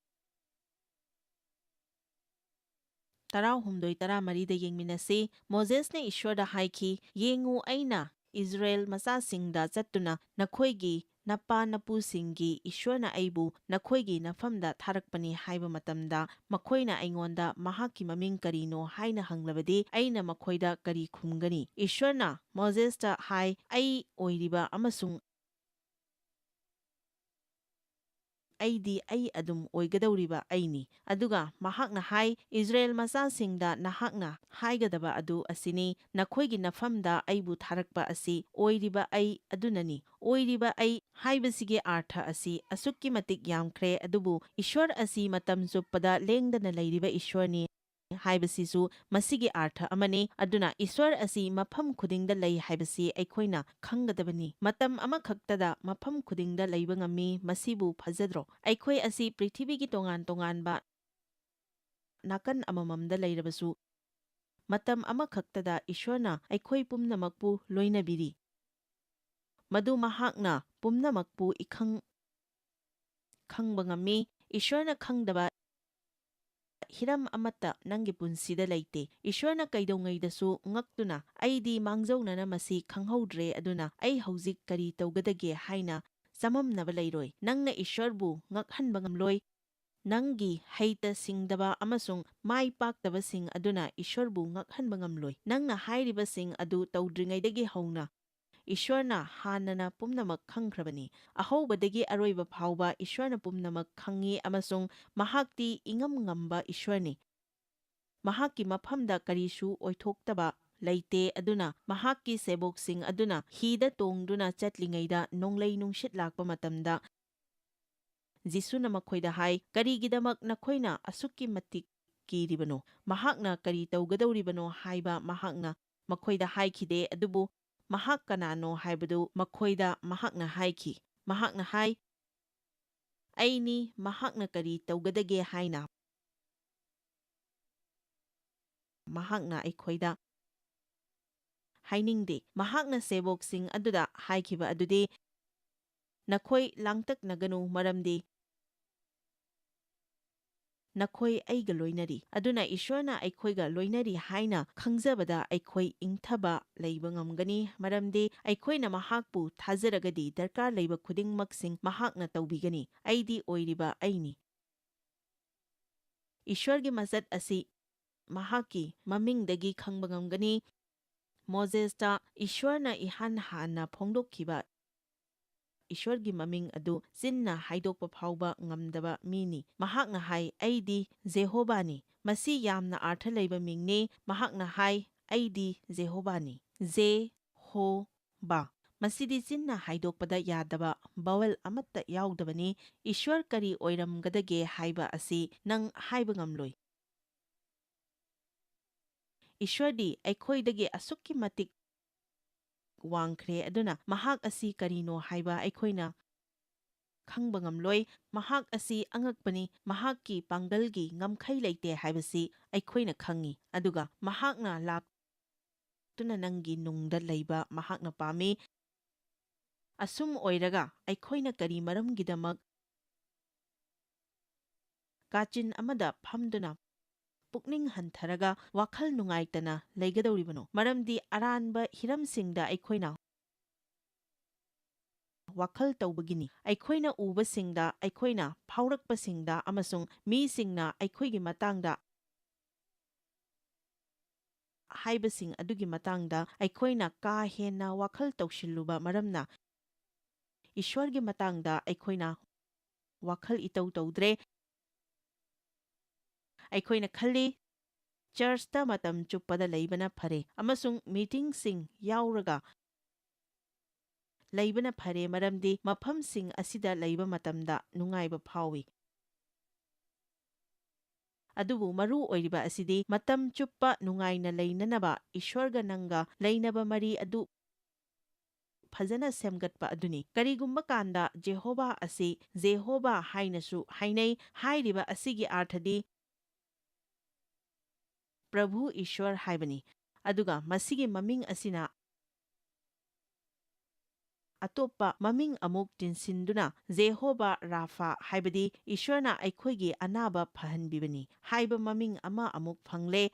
13-14ꯗ ꯌꯦꯡꯃꯤꯟꯅꯁꯤ꯫ ꯃꯣꯖꯦꯁꯅ ꯏꯁ꯭ꯋꯔꯗ ꯍꯥꯏꯈꯤ, ꯌꯦꯡꯉꯨ, ꯑꯩꯅ ꯏꯖꯔꯦꯜ ꯃꯆꯥꯁꯤꯡꯗ ꯆꯠꯇꯨꯅ ꯅꯈꯣꯏꯒꯤ ꯅꯄꯥ ꯅꯄꯨꯁꯤꯡꯒꯤ ꯏꯁ꯭ꯋꯔꯅ ꯑꯩꯕꯨ ꯅꯈꯣꯏꯒꯤ ꯅꯐꯝꯗ ꯊꯥꯔꯛꯄꯅꯤ ꯍꯥꯏꯕ ꯃꯇꯝꯗ ꯃꯈꯣꯏꯅ ꯑꯩꯉꯣꯟꯗ ꯃꯍꯥꯛꯀꯤ ꯃꯃꯤꯡ ꯀꯔꯤꯅꯣ ꯍꯥꯏꯅ ꯍꯪꯂꯕꯗꯤ ꯑꯩꯅ ꯃꯈꯣꯏꯗ ꯀꯔꯤ ꯈꯨꯝꯒꯅꯤ? ꯏꯁ꯭ꯋꯔꯅ ꯃꯣꯖꯦꯁꯇ ꯍꯥꯏ, ꯑꯩ ꯑꯣꯏꯔꯤꯕ ꯑꯃꯁꯨꯡ ꯑꯩꯗꯤ ꯑꯩ ꯑꯗꯨꯝ ꯑꯣꯏꯒꯗꯧꯔꯤꯕ ꯑꯩꯅꯤ꯫ ꯑꯗꯨꯒ ꯃꯍꯥꯛꯅ ꯍꯥꯏ, ꯏꯖꯔꯦꯜ ꯃꯆꯥꯁꯤꯡꯗ ꯅꯍꯥꯛꯅ ꯍꯥꯏꯒꯗꯕ ꯑꯗꯨ ꯑꯁꯤꯅꯤ, ꯅꯈꯣꯏꯒꯤ ꯅꯐꯝꯗ ꯑꯩꯕꯨ ꯊꯥꯔꯛꯄ ꯑꯁꯤ ꯑꯣꯏꯔꯤꯕ ꯑꯩ ꯑꯗꯨꯅꯅꯤ꯫ ꯑꯣꯏꯔꯤꯕ ꯑꯩ ꯍꯥꯏꯕꯁꯤꯒꯤ ꯑꯥꯔꯊ ꯑꯁꯤ ꯑꯁꯨꯛꯀꯤ ꯃꯇꯤꯛ ꯌꯥꯝꯈ꯭ꯔꯦ, ꯑꯗꯨꯕꯨ ꯏꯁ꯭ꯋꯔ ꯑꯁꯤ ꯃꯇꯝ ꯆꯨꯞꯄꯗ ꯂꯦꯡꯗꯅ ꯂꯩꯔꯤꯕ ꯏꯁ꯭ꯋꯔꯅꯤ ꯍꯥꯏꯕꯁꯤꯁꯨ ꯃꯁꯤꯒꯤ ꯑꯥꯔꯊ ꯑꯃꯅꯤ꯫ ꯑꯗꯨꯅ ꯏꯁ꯭ꯋꯔ ꯑꯁꯤ ꯃꯐꯝ ꯈꯨꯗꯤꯡꯗ ꯂꯩ ꯍꯥꯏꯕꯁꯤ ꯑꯩꯈꯣꯏꯅ ꯈꯪꯒꯗꯕꯅꯤ꯫ ꯃꯇꯝ ꯑꯃꯈꯛꯇꯗ ꯃꯐꯝ ꯈꯨꯗꯤꯡꯗ ꯂꯩꯕ ꯉꯝꯃꯤ, ꯃꯁꯤꯕꯨ ꯐꯖꯗ꯭ꯔꯣ? ꯑꯩꯈꯣꯏ ꯑꯁꯤ ꯄ꯭ꯔꯤꯊꯤꯕꯤꯒꯤ ꯇꯣꯉꯥꯟ ꯇꯣꯉꯥꯟꯕ ꯅꯥꯀꯟ ꯑꯃꯃꯝꯗ ꯂꯩꯔꯕꯁꯨ ꯃꯇꯝ ꯑꯃꯈꯛꯇꯗ ꯏꯁ꯭ꯋꯔꯅ ꯑꯩꯈꯣꯏ ꯄꯨꯝꯅꯃꯛꯄꯨ ꯂꯣꯏꯅꯕꯤꯔꯤ꯫ ꯃꯗꯨ ꯃꯍꯥꯛꯅ ꯄꯨꯝꯅꯃꯛꯄꯨ ꯈꯪꯕ ꯉꯝꯃꯤ꯫ ꯏꯁ꯭ꯋꯔꯅ ꯈꯪꯗꯕ ꯍꯤꯔꯝ ꯑꯃꯠꯇ ꯅꯪꯒꯤ ꯄꯨꯟꯁꯤꯗ ꯂꯩꯇꯦ꯫ ꯏꯁ꯭ꯋꯔꯅ ꯀꯩꯗꯧꯉꯩꯗꯁꯨ ꯉꯛꯇꯨꯅ ꯑꯩꯗꯤ ꯃꯥꯡꯖꯧꯅꯅ ꯃꯁꯤ ꯈꯪꯍꯧꯗ꯭ꯔꯦ, ꯑꯗꯨꯅ ꯑꯩ ꯍꯧꯖꯤꯛ ꯀꯔꯤ ꯇꯧꯒꯗꯒꯦ ꯍꯥꯏꯅ ꯆꯃꯝꯅꯕ ꯂꯩꯔꯣꯏ꯫ ꯅꯪꯅ ꯏꯁ꯭ꯋꯔꯕꯨ ꯉꯛꯍꯟꯕ ꯉꯝꯂꯣꯏ꯫ ꯅꯪꯒꯤ ꯍꯩꯇ ꯁꯤꯡꯗꯕ ꯑꯃꯁꯨꯡ ꯃꯥꯏ ꯄꯥꯛꯇꯕꯁꯤꯡ ꯑꯗꯨꯅ ꯏꯁ꯭ꯋꯔꯕꯨ ꯉꯛꯍꯟꯕ ꯉꯝꯂꯣꯏ꯫ ꯅꯪꯅ ꯍꯥꯏꯔꯤꯕꯁꯤꯡ ꯑꯗꯨ ꯇꯧꯗ꯭ꯔꯤꯉꯩꯗꯒꯤ ꯍꯧꯅ ꯏꯁ꯭ꯋꯔꯅ ꯍꯥꯟꯅꯅ ꯄꯨꯝꯅꯃꯛ ꯈꯪꯈ꯭ꯔꯕꯅꯤ꯫ ꯑꯍꯧꯕꯗꯒꯤ ꯑꯔꯣꯏꯕ ꯐꯥꯎꯕ ꯏꯁ꯭ꯋꯔꯅ ꯄꯨꯝꯅꯃꯛ ꯈꯪꯏ ꯑꯃꯁꯨꯡ ꯃꯍꯥꯛꯇꯤ ꯏꯉꯝ ꯉꯝꯕ ꯏꯁ꯭ꯋꯔꯅꯤ꯫ ꯃꯍꯥꯛꯀꯤ ꯃꯐꯝꯗ ꯀꯔꯤꯁꯨ ꯑꯣꯏꯊꯣꯛꯇꯕ ꯂꯩꯇꯦ, ꯑꯗꯨꯅ ꯃꯍꯥꯛꯀꯤ ꯁꯦꯕꯣꯛꯁꯤꯡ ꯑꯗꯨꯅ ꯍꯤꯗ ꯇꯣꯡꯗꯨꯅ ꯆꯠꯂꯤꯉꯩꯗ ꯅꯣꯡꯂꯩ ꯅꯨꯡꯁꯤꯠ ꯂꯥꯛꯄ ꯃꯇꯝꯗ ꯖꯤꯁꯨꯅ ꯃꯈꯣꯏꯗ ꯍꯥꯏ, ꯀꯔꯤꯒꯤꯗꯃꯛ ꯅꯈꯣꯏꯅ ꯑꯁꯨꯛꯀꯤ ꯃꯇꯤꯛ ꯀꯤꯔꯤꯕꯅꯣ? ꯃꯍꯥꯛꯅ ꯀꯔꯤ ꯇꯧꯒꯗꯧꯔꯤꯕꯅꯣ ꯍꯥꯏꯕ ꯃꯍꯥꯛꯅ ꯃꯈꯣꯏꯗ ꯍꯥꯏꯈꯤꯗꯦ, ꯑꯗꯨꯕꯨ ꯃꯍꯥꯛ ꯀꯅꯥꯅꯣ ꯍꯥꯏꯕꯗꯨ ꯃꯈꯣꯏꯗ ꯃꯍꯥꯛꯅ ꯍꯥꯏꯈꯤ꯫ ꯃꯍꯥꯛꯅ ꯍꯥꯏ, ꯑꯩꯅꯤ, ꯃꯍꯥꯛꯅ ꯀꯔꯤ ꯇꯧꯒꯗꯒꯦ ꯍꯥꯏꯅ ꯃꯍꯥꯛꯅ ꯑꯩꯈꯣꯏꯗ ꯍꯥꯏꯅꯤꯡꯗꯦ꯫ ꯃꯍꯥꯛꯅ ꯁꯦꯕꯣꯛꯁꯤꯡ ꯑꯗꯨꯗ ꯍꯥꯏꯈꯤꯕ ꯑꯗꯨꯗꯤ, ꯅꯈꯣꯏ ꯂꯥꯡꯇꯛꯅꯒꯅꯨ, ꯃꯔꯝꯗꯤ ꯅꯈꯣꯏ ꯑꯩꯒ ꯂꯣꯏꯅꯔꯤ꯫ ꯑꯗꯨꯅ ꯏꯁ꯭ꯋꯔꯅ ꯑꯩꯈꯣꯏꯒ ꯂꯣꯏꯅꯔꯤ ꯍꯥꯏꯅ ꯈꯪꯖꯕꯗ ꯑꯩꯈꯣꯏ ꯏꯪꯊꯕ ꯂꯩꯕ ꯉꯝꯒꯅꯤ, ꯃꯔꯝꯗꯤ ꯑꯩꯈꯣꯏꯅ ꯃꯍꯥꯛꯄꯨ ꯊꯥꯖꯔꯒꯗꯤ ꯗꯔꯀꯥꯔ ꯂꯩꯕ ꯈꯨꯗꯤꯡꯃꯛꯁꯤꯡ ꯃꯍꯥꯛꯅ ꯇꯧꯕꯤꯒꯅꯤ꯫ ꯑꯩꯗꯤ ꯑꯣꯏꯔꯤꯕ ꯑꯩꯅꯤ꯫ ꯏꯁ꯭ꯋꯔꯒꯤ ꯃꯁꯛ ꯑꯁꯤ ꯃꯍꯥꯛꯀꯤ ꯃꯃꯤꯡꯗꯒꯤ ꯈꯪꯕ ꯉꯝꯒꯅꯤ꯫ ꯃꯣꯖꯦꯁꯇ ꯏꯁ꯭ꯋꯔꯅ ꯏꯍꯥꯟ ꯍꯥꯟꯅ ꯐꯣꯡꯗꯣꯛꯈꯤꯕ ꯏꯁ꯭ꯋꯔꯒꯤ ꯃꯃꯤꯡ ꯑꯗꯨ ꯆꯤꯟꯅ ꯍꯥꯏꯗꯣꯛꯄ ꯐꯥꯎꯕ ꯉꯝꯗꯕ ꯃꯤꯅꯤ꯫ ꯃꯍꯥꯛꯅ ꯍꯥꯏ, ꯑꯩꯗꯤ ꯖꯦꯍꯣꯚꯥꯅꯤ꯫ ꯃꯁꯤ ꯌꯥꯝꯅ ꯑꯥꯔꯊ ꯂꯩꯕ ꯃꯤꯡꯅꯤ꯫ ꯃꯍꯥꯛꯅ ꯍꯥꯏ, ꯑꯩꯗꯤ ꯖꯦꯍꯣꯚꯥꯅꯤ꯫ ꯖꯦ-ꯍꯣ-ꯚꯥ꯫ ꯃꯁꯤꯗꯤ ꯆꯤꯟꯅ ꯍꯥꯏꯗꯣꯛꯄꯗ ꯌꯥꯗꯕ ꯚꯋꯦꯜ ꯑꯃꯠꯇ ꯌꯥꯎꯗꯕꯅꯤ꯫ ꯏꯁ꯭ꯋꯔ ꯀꯔꯤ ꯑꯣꯏꯔꯝꯒꯗꯒꯦ ꯍꯥꯏꯕ ꯑꯁꯤ ꯅꯪ ꯍꯥꯏꯕ ꯉꯝꯂꯣꯏ꯫ ꯏꯁ꯭ꯋꯔꯗꯤ ꯑꯩꯈꯣꯏꯗꯒꯤ ꯑꯁꯨꯛꯀꯤ ꯃꯇꯤꯛ ꯋꯥꯡꯈ꯭ꯔꯦ ꯑꯗꯨꯅ ꯃꯍꯥꯛ ꯑꯁꯤ ꯀꯔꯤꯅꯣ ꯍꯥꯏꯕ ꯑꯩꯈꯣꯏꯅ ꯈꯪꯕ ꯉꯝꯂꯣꯏ꯫ ꯃꯍꯥꯛ ꯑꯁꯤ ꯑꯉꯛꯄꯅꯤ, ꯃꯍꯥꯛꯀꯤ ꯄꯥꯡꯒꯜꯒꯤ ꯉꯝꯈꯩ ꯂꯩꯇꯦ ꯍꯥꯏꯕꯁꯤ ꯑꯩꯈꯣꯏꯅ ꯈꯪꯏ꯫ ꯑꯗꯨꯒ ꯃꯍꯥꯛꯅ ꯂꯥꯛꯇꯨꯅ ꯅꯪꯒꯤ ꯅꯨꯡꯗ ꯂꯩꯕ ꯃꯍꯥꯛꯅ ꯄꯥꯝꯃꯤ꯫ ꯑꯁꯨꯝ ꯑꯣꯏꯔꯒ ꯑꯩꯈꯣꯏꯅ ꯀꯔꯤ ꯃꯔꯝꯒꯤꯗꯃꯛ ꯀꯥꯆꯤꯟ ꯑꯃꯗ ꯐꯝꯗꯨꯅ ꯄꯨꯛꯅꯤꯡ ꯍꯟꯊꯔꯒ ꯋꯥꯈꯜ ꯅꯨꯡꯉꯥꯏꯇꯅ ꯂꯩꯒꯗꯧꯔꯤꯕꯅꯣ? ꯃꯔꯝꯗꯤ ꯑꯔꯥꯟꯕ ꯍꯤꯔꯝꯁꯤꯡꯗ ꯑꯩꯈꯣꯏꯅ ꯋꯥꯈꯜ ꯇꯧꯕꯒꯤꯅꯤ꯫ ꯑꯩꯈꯣꯏꯅ ꯎꯕꯁꯤꯡꯗ, ꯑꯩꯈꯣꯏꯅ ꯐꯥꯎꯔꯛꯄꯁꯤꯡꯗ ꯑꯃꯁꯨꯡ ꯃꯤꯁꯤꯡꯅ ꯑꯩꯈꯣꯏꯒꯤ ꯃꯇꯥꯡꯗ ꯍꯥꯏꯕꯁꯤꯡ ꯑꯗꯨꯒꯤ ꯃꯇꯥꯡꯗ ꯑꯩꯈꯣꯏꯅ ꯀꯥ ꯍꯦꯟꯅ ꯋꯥꯈꯜ ꯇꯧꯁꯤꯜꯂꯨꯕ ꯃꯔꯝꯅ ꯏꯁ꯭ꯋꯔꯒꯤ ꯃꯇꯥꯡꯗ ꯑꯩꯈꯣꯏꯅ ꯋꯥꯈꯜ ꯏꯇꯧ ꯇꯧꯗ꯭ꯔꯦ꯫ ꯑꯩꯈꯣꯏꯅ ꯈꯜꯂꯤ ꯆꯔꯆꯇ ꯃꯇꯝ ꯆꯨꯞꯄꯗ ꯂꯩꯕꯅ ꯐꯔꯦ ꯑꯃꯁꯨꯡ ꯃꯤꯇꯤꯡꯁꯤꯡ ꯌꯥꯎꯔꯒ ꯂꯩꯕꯅ ꯐꯔꯦ ꯃꯔꯝꯗꯤ ꯃꯐꯝꯁꯤꯡ ꯑꯁꯤꯗ ꯂꯩꯕ ꯃꯇꯝꯗ ꯅꯨꯡꯉꯥꯏꯕ ꯐꯥꯎꯏ꯫ ꯑꯗꯨꯕꯨ ꯃꯔꯨ ꯑꯣꯏꯔꯤꯕ ꯑꯁꯤꯗꯤ ꯃꯇꯝ ꯆꯨꯞꯄ ꯅꯨꯡꯉꯥꯏꯅ ꯂꯩꯅꯅꯕ ꯏꯁ꯭ꯋꯔꯒ ꯅꯪꯒ ꯂꯩꯅꯕ ꯃꯔꯤ ꯑꯗꯨ ꯐꯖꯅ ꯁꯦꯝꯒꯠꯄ ꯑꯗꯨꯅꯤ꯫ ꯀꯔꯤꯒꯨꯝꯕ ꯀꯥꯟꯗ ꯖꯦꯍꯣꯚꯥ ꯑꯁꯤ ꯖꯦꯍꯣꯚꯥ ꯍꯥꯏꯅꯁꯨ ꯍꯥꯏꯅꯩ꯫ ꯍꯥꯏꯔꯤꯕ ꯑꯁꯤꯒꯤ ꯑꯥꯔꯊꯗꯤ ꯄ꯭ꯔꯚꯨ ꯏꯁ꯭ꯋꯔ ꯍꯥꯏꯕꯅꯤ꯫ ꯑꯗꯨꯒ ꯃꯁꯤꯒꯤ ꯃꯃꯤꯡ ꯑꯁꯤꯅ ꯑꯇꯣꯞꯄ ꯃꯃꯤꯡ ꯑꯃꯨꯛ ꯇꯤꯟꯁꯤꯟꯗꯨꯅ ꯖꯦꯍꯣꯚꯥ ꯔꯥꯐꯥ ꯍꯥꯏꯕꯗꯤ ꯏꯁ꯭ꯋꯔꯅ ꯑꯩꯈꯣꯏꯒꯤ ꯑꯅꯥꯕ ꯐꯍꯟꯕꯤꯕꯅꯤ ꯍꯥꯏꯕ ꯃꯃꯤꯡ ꯑꯃ ꯑꯃꯨꯛ ꯐꯪꯂꯦ꯫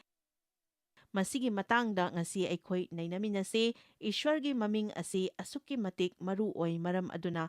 ꯃꯁꯤꯒꯤ ꯃꯇꯥꯡꯗ ꯉꯁꯤ ꯑꯩꯈꯣꯏ ꯅꯩꯅꯃꯤꯟꯅꯁꯤ꯫ ꯏꯁ꯭ꯋꯔꯒꯤ ꯃꯃꯤꯡ ꯑꯁꯤ ꯑꯁꯨꯛꯀꯤ ꯃꯇꯤꯛ ꯃꯔꯨ ꯑꯣꯏ ꯃꯔꯝ ꯑꯗꯨꯅ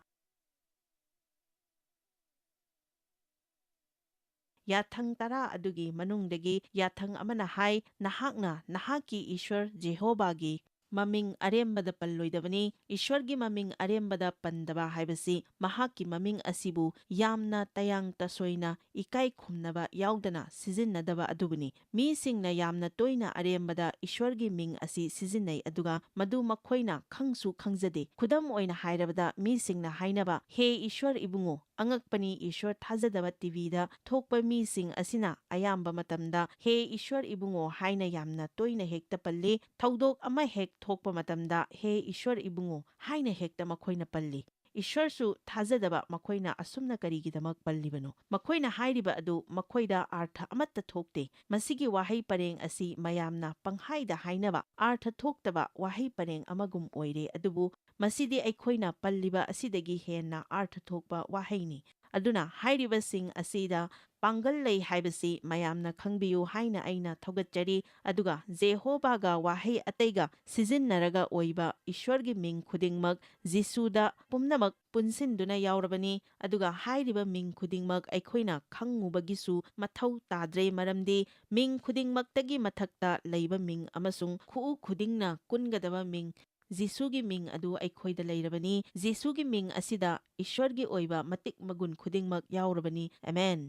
ꯌꯥꯊꯪ 10 ꯑꯗꯨꯒꯤ ꯃꯅꯨꯡꯗꯒꯤ ꯌꯥꯊꯪ ꯑꯃꯅ ꯍꯥꯏ, ꯅꯍꯥꯛꯅ ꯅꯍꯥꯛꯀꯤ ꯏꯁ꯭ꯋꯔ ꯖꯦꯍꯣꯚꯥꯒꯤ ꯃꯃꯤꯡ ꯑꯔꯦꯝꯕꯗ ꯄꯜꯂꯣꯏꯗꯕꯅꯤ꯫ ꯏꯁ꯭ꯋꯔꯒꯤ ꯃꯃꯤꯡ ꯑꯔꯦꯝꯕꯗ ꯄꯟꯗꯕ ꯍꯥꯏꯕꯁꯤ ꯃꯍꯥꯛꯀꯤ ꯃꯃꯤꯡ ꯑꯁꯤꯕꯨ ꯌꯥꯝꯅ ꯇꯌꯥꯡ ꯇꯁꯣꯏꯅ ꯏꯀꯥꯏ ꯈꯨꯝꯅꯕ ꯌꯥꯎꯗꯅ ꯁꯤꯖꯤꯟꯅꯗꯕ ꯑꯗꯨꯕꯨꯅꯤ꯫ ꯃꯤꯁꯤꯡꯅ ꯌꯥꯝꯅ ꯇꯣꯏꯅ ꯑꯔꯦꯝꯕꯗ ꯏꯁ꯭ꯋꯔꯒꯤ ꯃꯤꯡ ꯑꯁꯤ ꯁꯤꯖꯤꯟꯅꯩ ꯑꯗꯨꯒ ꯃꯗꯨ ꯃꯈꯣꯏꯅ ꯈꯪꯁꯨ ꯈꯪꯖꯗꯦ꯫ ꯈꯨꯗꯝ ꯑꯣꯏꯅ ꯍꯥꯏꯔꯕꯗ ꯃꯤꯁꯤꯡꯅ ꯍꯥꯏꯅꯕ, ꯍꯦ ꯏꯁ꯭ꯋꯔ ꯏꯕꯨꯡꯉꯣ, ꯑꯉꯛꯄꯅꯤ ꯏꯁ꯭ꯋꯔ ꯊꯥꯖꯗꯕ ꯇꯤꯚꯤꯗ ꯊꯣꯛꯄ ꯃꯤꯁꯤꯡ ꯑꯁꯤꯅ ꯑꯌꯥꯝꯕ ꯃꯇꯝꯗ ꯍꯦ ꯏꯁ꯭ꯋꯔ ꯏꯕꯨꯡꯉꯣ ꯍꯥꯏꯅ ꯌꯥꯝꯅ ꯇꯣꯏꯅ ꯍꯦꯛꯇ ꯄꯜꯂꯤ꯫ ꯊꯧꯗꯣꯛ ꯑꯃ ꯍꯦꯛ ꯊꯣꯛꯄ ꯃꯇꯝꯗ ꯍꯦ ꯏꯁ꯭ꯋꯔ ꯏꯕꯨꯡꯉꯣ ꯍꯥꯏꯅ ꯍꯦꯛꯇ ꯃꯈꯣꯏꯅ ꯄꯜꯂꯤ꯫ ꯏꯁ꯭ꯋꯔꯁꯨ ꯊꯥꯖꯗꯕ ꯃꯈꯣꯏꯅ ꯑꯁꯨꯝꯅ ꯀꯔꯤꯒꯤꯗꯃꯛ ꯄꯜꯂꯤꯕꯅꯣ? ꯃꯈꯣꯏꯅ ꯍꯥꯏꯔꯤꯕ ꯑꯗꯨ ꯃꯈꯣꯏꯗ ꯑꯥꯔꯊ ꯑꯃꯠꯇ ꯊꯣꯛꯇꯦ꯫ ꯃꯁꯤꯒꯤ ꯋꯥꯍꯩ ꯄꯔꯦꯡ ꯑꯁꯤ ꯃꯌꯥꯝꯅ ꯄꯪꯍꯥꯏꯗ ꯍꯥꯏꯅꯕ ꯑꯥꯔꯊ ꯊꯣꯛꯇꯕ ꯋꯥꯍꯩ ꯄꯔꯦꯡ ꯑꯃꯒꯨꯝ ꯑꯣꯏꯔꯦ, ꯑꯗꯨꯕꯨ ꯃꯁꯤꯗꯤ ꯑꯩꯈꯣꯏꯅ ꯄꯜꯂꯤꯕ ꯑꯁꯤꯗꯒꯤ ꯍꯦꯟꯅ ꯑꯥꯔꯊ ꯊꯣꯛꯄ ꯋꯥꯍꯩꯅꯤ꯫ ꯑꯗꯨꯅ ꯍꯥꯏꯔꯤꯕꯁꯤꯡ ꯑꯁꯤꯗ ꯄꯥꯡꯒꯜ ꯂꯩ ꯍꯥꯏꯕꯁꯤ ꯃꯌꯥꯝꯅ ꯈꯪꯕꯤꯌꯨ ꯍꯥꯏꯅ ꯑꯩꯅ ꯊꯧꯒꯠꯆꯔꯤ꯫ ꯑꯗꯨꯒ ꯖꯦꯍꯣꯚꯥꯒ ꯋꯥꯍꯩ ꯑꯇꯩꯒ ꯁꯤꯖꯤꯟꯅꯔꯒ ꯑꯣꯏꯕ ꯏꯁ꯭ꯋꯔꯒꯤ ꯃꯤꯡ ꯈꯨꯗꯤꯡꯃꯛ ꯖꯤꯁꯨꯗ ꯄꯨꯝꯅꯃꯛ ꯄꯨꯟꯁꯤꯟꯗꯨꯅ ꯌꯥꯎꯔꯕꯅꯤ꯫ ꯑꯗꯨꯒ ꯍꯥꯏꯔꯤꯕ ꯃꯤꯡ ꯈꯨꯗꯤꯡꯃꯛ ꯑꯩꯈꯣꯏꯅ ꯈꯪꯉꯨꯕꯒꯤꯁꯨ ꯃꯊꯧ ꯇꯥꯗ꯭ꯔꯦ ꯃꯔꯝꯗꯤ ꯃꯤꯡ ꯈꯨꯗꯤꯡꯃꯛꯇꯒꯤ ꯃꯊꯛꯇ ꯂꯩꯕ ꯃꯤꯡ ꯑꯃꯁꯨꯡ ꯈꯨꯎ ꯈꯨꯗꯤꯡꯅ ꯀꯨꯟꯒꯗꯕ ꯃꯤꯡ ꯖꯤꯁꯨꯒꯤ ꯃꯤꯡ ꯑꯗꯨ ꯑꯩꯈꯣꯏꯗ ꯂꯩꯔꯕꯅꯤ꯫ ꯖꯤꯁꯨꯒꯤ ꯃꯤꯡ ꯑꯁꯤꯗ ꯏꯁ꯭ꯋꯔꯒꯤ ꯑꯣꯏꯕ ꯃꯇꯤꯛ ꯃꯒꯨꯟ ꯈꯨꯗꯤꯡꯃꯛ ꯌꯥꯎꯔꯕꯅꯤ꯫ ꯑꯃꯦꯟ꯫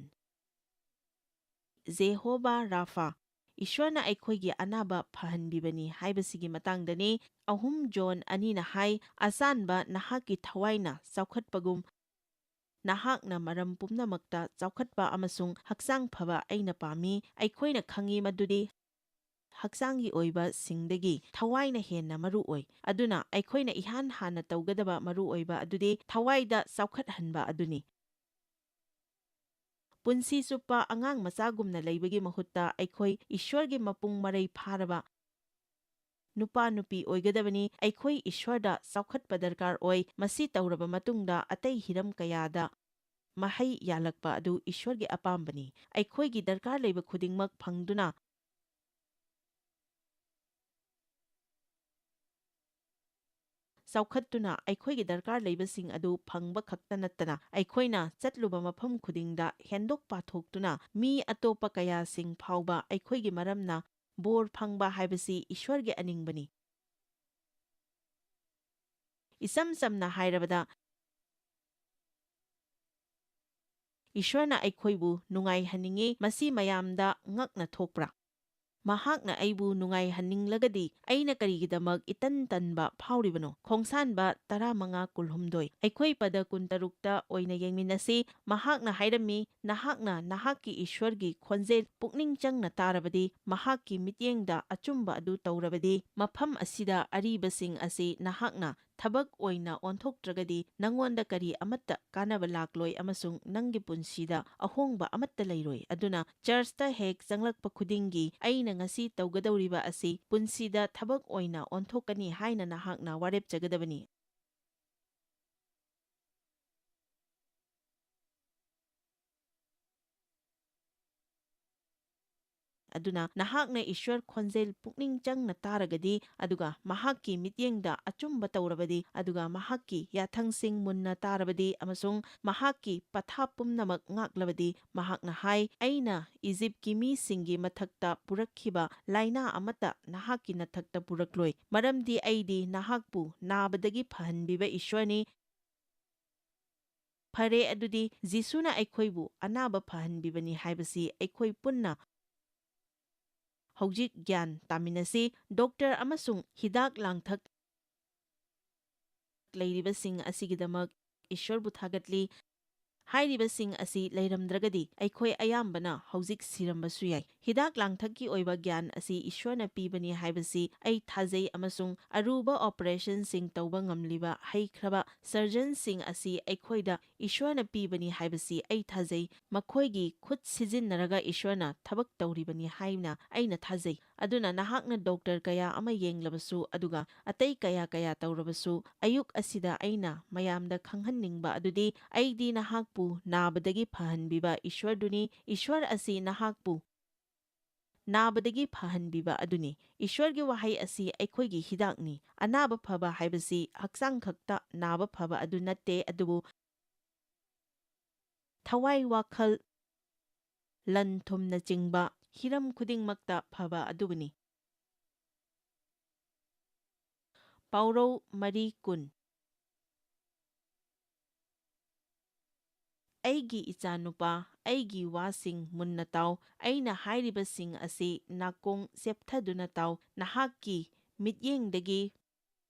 ꯖꯦꯍꯣꯚꯥ ꯔꯥꯐꯥ, ꯏꯁ꯭ꯋꯔꯅ ꯑꯩꯈꯣꯏꯒꯤ ꯑꯅꯥꯕ ꯐꯍꯟꯕꯤꯕꯅꯤ ꯍꯥꯏꯕꯁꯤꯒꯤ ꯃꯇꯥꯡꯗꯅꯤ꯫ 2 ꯖꯣꯟ 2ꯅ ꯍꯥꯏ, ꯑꯆꯥꯟꯕ ꯅꯍꯥꯛꯀꯤ ꯊꯋꯥꯏꯅ ꯆꯥꯎꯈꯠꯄꯒꯨꯝ ꯅꯍꯥꯛꯅ ꯃꯔꯝ ꯄꯨꯝꯅꯃꯛꯇ ꯆꯥꯎꯈꯠꯄ ꯑꯃꯁꯨꯡ ꯍꯛꯆꯥꯡ ꯐꯕ ꯑꯩꯅ ꯄꯥꯝꯃꯤ꯫ ꯑꯩꯈꯣꯏꯅ ꯈꯪꯏ ꯃꯗꯨꯗꯤ ꯍꯛꯆꯥꯡꯒꯤ ꯑꯣꯏꯕ ꯁꯤꯡꯗꯒꯤ ꯊꯋꯥꯏꯅ ꯍꯦꯟꯅ ꯃꯔꯨ ꯑꯣꯏ꯫ ꯑꯗꯨꯅ ꯑꯩꯈꯣꯏꯅ ꯏꯍꯥꯟ ꯍꯥꯟꯅ ꯇꯧꯒꯗꯕ ꯃꯔꯨ ꯑꯣꯏꯕ ꯑꯗꯨꯗꯤ ꯊꯋꯥꯏꯗ ꯆꯥꯎꯈꯠꯍꯟꯕ ꯑꯗꯨꯅꯤ꯫ ꯄꯨꯟꯁꯤ ꯆꯨꯞꯄ ꯑꯉꯥꯡ ꯃꯆꯥꯒꯨꯝꯅ ꯂꯩꯕꯒꯤ ꯃꯍꯨꯠꯇ ꯑꯩꯈꯣꯏ ꯏꯁ꯭ꯋꯔꯒꯤ ꯃꯄꯨꯡ ꯃꯔꯩ ꯐꯥꯔꯕ ꯅꯨꯄꯥ ꯅꯨꯄꯤ ꯑꯣꯏꯒꯗꯕꯅꯤ꯫ ꯑꯩꯈꯣꯏ ꯏꯁ꯭ꯋꯔꯗ ꯆꯥꯎꯈꯠꯄ ꯗꯔꯀꯥꯔ ꯑꯣꯏ꯫ ꯃꯁꯤ ꯇꯧꯔꯕ ꯃꯇꯨꯡꯗ ꯑꯇꯩ ꯍꯤꯔꯝ ꯀꯌꯥꯗ ꯃꯍꯩ ꯌꯥꯜꯂꯛꯄ ꯑꯗꯨ ꯏꯁ꯭ꯋꯔꯒꯤ ꯑꯄꯥꯝꯕꯅꯤ꯫ ꯑꯩꯈꯣꯏꯒꯤ ꯗꯔꯀꯥꯔ ꯂꯩꯕ ꯈꯨꯗꯤꯡꯃꯛ ꯐꯪꯗꯨꯅ ꯆꯥꯎꯈꯠꯇꯨꯅ ꯑꯩꯈꯣꯏꯒꯤ ꯗꯔꯀꯥꯔ ꯂꯩꯕꯁꯤꯡ ꯑꯗꯨ ꯐꯪꯕ ꯈꯛꯇ ꯅꯠꯇꯅ ꯑꯩꯈꯣꯏꯅ ꯆꯠꯂꯨꯕ ꯃꯐꯝ ꯈꯨꯗꯤꯡꯗ ꯍꯦꯟꯗꯣꯛ ꯄꯥꯊꯣꯛꯇꯨꯅ ꯃꯤ ꯑꯇꯣꯞꯄ ꯀꯌꯥꯁꯤꯡ ꯐꯥꯎꯕ ꯑꯩꯈꯣꯏꯒꯤ ꯃꯔꯝꯅ ꯕꯣꯔ ꯐꯪꯕ ꯍꯥꯏꯕꯁꯤ ꯏꯁ꯭ꯋꯔꯒꯤ ꯑꯅꯤꯡꯕꯅꯤ꯫ ꯏꯆꯝ ꯆꯝꯅ ꯍꯥꯏꯔꯕꯗ ꯏꯁ꯭ꯋꯔꯅ ꯑꯩꯈꯣꯏꯕꯨ ꯅꯨꯡꯉꯥꯏꯍꯟꯅꯤꯡꯉꯤ꯫ ꯃꯁꯤ ꯃꯌꯥꯝꯗ ꯉꯛꯅ ꯊꯣꯛꯄ꯭ꯔꯥ? ꯃꯍꯥꯛꯅ ꯑꯩꯕꯨ ꯅꯨꯡꯉꯥꯏꯍꯟꯅꯤꯡꯂꯒꯗꯤ ꯑꯩꯅ ꯀꯔꯤꯒꯤꯗꯃꯛ ꯏꯇꯟ ꯇꯟꯕ ꯐꯥꯎꯔꯤꯕꯅꯣ? ꯈꯣꯡꯁꯥꯟꯕ 15-16 ꯑꯩꯈꯣꯏ ꯄꯗ 16ꯇ ꯑꯣꯏꯅ ꯌꯦꯡꯃꯤꯟꯅꯁꯤ꯫ ꯃꯍꯥꯛꯅ ꯍꯥꯏꯔꯝꯃꯤ, ꯅꯍꯥꯛꯅ ꯅꯍꯥꯛꯀꯤ ꯏꯁ꯭ꯋꯔꯒꯤ ꯈꯣꯟꯖꯦꯜ ꯄꯨꯛꯅꯤꯡ ꯆꯪꯅ ꯇꯥꯔꯕꯗꯤ, ꯃꯍꯥꯛꯀꯤ ꯃꯤꯠꯌꯦꯡꯗ ꯑꯆꯨꯝꯕ ꯑꯗꯨ ꯇꯧꯔꯕꯗꯤ, ꯃꯐꯝ ꯑꯁꯤꯗ ꯑꯔꯤꯕꯁꯤꯡ ꯑꯁꯤ ꯅꯍꯥꯛꯅ ꯊꯕꯛ ꯑꯣꯏꯅ ꯑꯣꯟꯊꯣꯛꯇ꯭ꯔꯒꯗꯤ ꯅꯪꯉꯣꯟꯗ ꯀꯔꯤ ꯑꯃꯠꯇ ꯀꯥꯟꯅꯕ ꯂꯥꯛꯂꯣꯏ ꯑꯃꯁꯨꯡ ꯅꯪꯒꯤ ꯄꯨꯟꯁꯤꯗ ꯑꯍꯣꯡꯕ ꯑꯃꯠꯇ ꯂꯩꯔꯣꯏ꯫ ꯑꯗꯨꯅ ꯆꯔꯆꯇ ꯍꯦꯛ ꯆꯪꯂꯛꯄ ꯈꯨꯗꯤꯡꯒꯤ ꯑꯩꯅ ꯉꯁꯤ ꯇꯧꯒꯗꯧꯔꯤꯕ ꯑꯁꯤ ꯄꯨꯟꯁꯤꯗ ꯊꯕꯛ ꯑꯣꯏꯅ ꯑꯣꯟꯊꯣꯛꯀꯅꯤ ꯍꯥꯏꯅ ꯅꯍꯥꯛꯅ ꯋꯥꯔꯦꯞꯆꯒꯗꯕꯅꯤ꯫ ꯑꯗꯨꯅ ꯅꯍꯥꯛꯅ ꯏꯁ꯭ꯋꯔ ꯈꯣꯟꯖꯦꯜ ꯄꯨꯛꯅꯤꯡ ꯆꯪꯅ ꯇꯥꯔꯒꯗꯤ, ꯑꯗꯨꯒ ꯃꯍꯥꯛꯀꯤ ꯃꯤꯠꯌꯦꯡꯗ ꯑꯆꯨꯝꯕ ꯇꯧꯔꯕꯗꯤ, ꯑꯗꯨꯒ ꯃꯍꯥꯛꯀꯤ ꯌꯥꯊꯪꯁꯤꯡ ꯃꯨꯟꯅ ꯇꯥꯔꯕꯗꯤ, ꯑꯃꯁꯨꯡ ꯃꯍꯥꯛꯀꯤ ꯄꯊꯥꯞ ꯄꯨꯝꯅꯃꯛ ꯉꯥꯛꯂꯕꯗꯤ, ꯃꯍꯥꯛꯅ ꯍꯥꯏ, ꯑꯩꯅ ꯏꯖꯤꯞꯀꯤ ꯃꯤꯁꯤꯡꯒꯤ ꯃꯊꯛꯇ ꯄꯨꯔꯛꯈꯤꯕ ꯂꯥꯏꯅꯥ ꯑꯃꯠꯇ ꯅꯍꯥꯛꯀꯤ ꯅꯊꯛꯇ ꯄꯨꯔꯛꯂꯣꯏ, ꯃꯔꯝꯗꯤ ꯑꯩꯗꯤ ꯅꯍꯥꯛꯄꯨ ꯅꯥꯕꯗꯒꯤ ꯐꯍꯟꯕꯤꯕ ꯏꯁ꯭ꯋꯔꯅꯤ꯫ ꯐꯔꯦ, ꯑꯗꯨꯗꯤ ꯖꯤꯁꯨꯅ ꯑꯩꯈꯣꯏꯕꯨ ꯑꯅꯥꯕ ꯐꯍꯟꯕꯤꯕꯅꯤ ꯍꯥꯏꯕꯁꯤ ꯑꯩꯈꯣꯏ ꯄꯨꯟꯅ ꯍꯧꯖꯤꯛ ꯒ꯭ꯌꯥꯟ ꯇꯥꯃꯤꯟꯅꯁꯤ꯫ ꯗꯣꯛꯇꯔ ꯑꯃꯁꯨꯡ ꯍꯤꯗꯥꯛ ꯂꯥꯡꯊꯛ ꯂꯩꯔꯤꯕꯁꯤꯡ ꯑꯁꯤꯒꯤꯗꯃꯛ ꯏꯁ꯭ꯋꯔꯕꯨ ꯊꯥꯒꯠꯂꯤ꯫ ꯍꯥꯏꯔꯤꯕꯁꯤꯡ ꯑꯁꯤ ꯂꯩꯔꯝꯗ꯭ꯔꯒꯗꯤ ꯑꯩꯈꯣꯏ ꯑꯌꯥꯝꯕꯅ ꯍꯧꯖꯤꯛ ꯁꯤꯔꯝꯕꯁꯨ ꯌꯥꯏ꯫ ꯍꯤꯗꯥꯛ ꯂꯥꯡꯊꯛꯀꯤ ꯑꯣꯏꯕ ꯒ꯭ꯌꯥꯟ ꯑꯁꯤ ꯏꯁ꯭ꯋꯔꯅ ꯄꯤꯕꯅꯤ ꯍꯥꯏꯕꯁꯤ ꯑꯩ ꯊꯥꯖꯩ, ꯑꯃꯁꯨꯡ ꯑꯔꯨꯕ ꯑꯣꯄꯔꯦꯁꯟꯁꯤꯡ ꯇꯧꯕ ꯉꯝꯂꯤꯕ ꯍꯩꯈ꯭ꯔꯕ ꯁꯔꯖꯟꯁꯤꯡ ꯑꯁꯤ ꯑꯩꯈꯣꯏꯗ ꯏꯁ꯭ꯋꯔꯅ ꯄꯤꯕꯅꯤ ꯍꯥꯏꯕꯁꯤ ꯑꯩ ꯊꯥꯖꯩ꯫ ꯃꯈꯣꯏꯒꯤ ꯈꯨꯠ ꯁꯤꯖꯤꯟꯅꯔꯒ ꯏꯁ꯭ꯋꯔꯅꯊꯕꯛ ꯇꯧꯔꯤꯕꯅꯤ ꯍꯥꯏꯅ ꯑꯩꯅ ꯊꯥꯖꯩ꯫ ꯑꯗꯨꯅ ꯅꯍꯥꯛꯅ ꯗꯣꯛꯇꯔ ꯀꯌꯥ ꯑꯃ ꯌꯦꯡꯂꯕꯁꯨ, ꯑꯗꯨꯒ ꯑꯇꯩ ꯀꯌꯥ ꯑꯇꯧꯔꯕꯁꯨ, ꯑꯌꯨꯛ ꯑꯁꯤꯗ ꯑꯩꯅ ꯃꯌꯥꯝꯗ ꯈꯪꯍꯟꯅꯤꯡꯕ ꯑꯗꯨꯗꯤ ꯑꯩꯗꯤ ꯅꯍꯥꯛꯄꯨ ꯅꯥꯕꯗꯒꯤ ꯐꯍꯟꯕꯤꯕ ꯏꯁ꯭ꯋꯔꯗꯨꯅꯤ꯫ ꯏꯁ꯭ꯋꯔ ꯑꯁꯤ ꯅꯍꯥꯛꯄꯨ ꯅꯥꯕꯗꯒꯤ ꯐꯍꯟꯕꯤꯕ ꯑꯗꯨꯅꯤ꯫ ꯏꯁ꯭ꯋꯔꯒꯤ ꯋꯥꯍꯩ ꯑꯁꯤ ꯑꯩꯈꯣꯏꯒꯤ ꯍꯤꯗꯥꯛꯅꯤ꯫ ꯑꯅꯥꯕ ꯐꯕ ꯍꯥꯏꯕꯁꯤ ꯍꯛꯆꯥꯡ ꯈꯛꯇ ꯅꯥꯕ ꯐꯕ ꯑꯗꯨ ꯅꯠꯇꯦ, ꯑꯗꯨꯕꯨ ꯊꯋꯥꯏ, ꯋꯥꯈꯜ, ꯂꯟ ꯊꯨꯝꯅꯆꯤꯡꯕ ꯍꯤꯔꯝ ꯈꯨꯗꯤꯡꯃꯛꯇ ꯐꯕ ꯑꯗꯨꯕꯨꯅꯤ꯫ ꯄꯥꯎꯔꯧ 4:10 ꯑꯩꯒꯤ ꯏꯆꯥꯅꯨꯄꯥ, ꯑꯩꯒꯤ ꯋꯥꯁꯤꯡ ꯃꯨꯟꯅ ꯇꯥꯎ, ꯑꯩꯅ ꯍꯥꯏꯔꯤꯕꯁꯤꯡ ꯑꯁꯤ ꯅꯥꯀꯣꯡ ꯆꯦꯞꯊꯗꯨꯅ ꯇꯥꯎ, ꯅꯍꯥꯛꯀꯤ ꯃꯤꯠꯌꯦꯡꯗꯒꯤ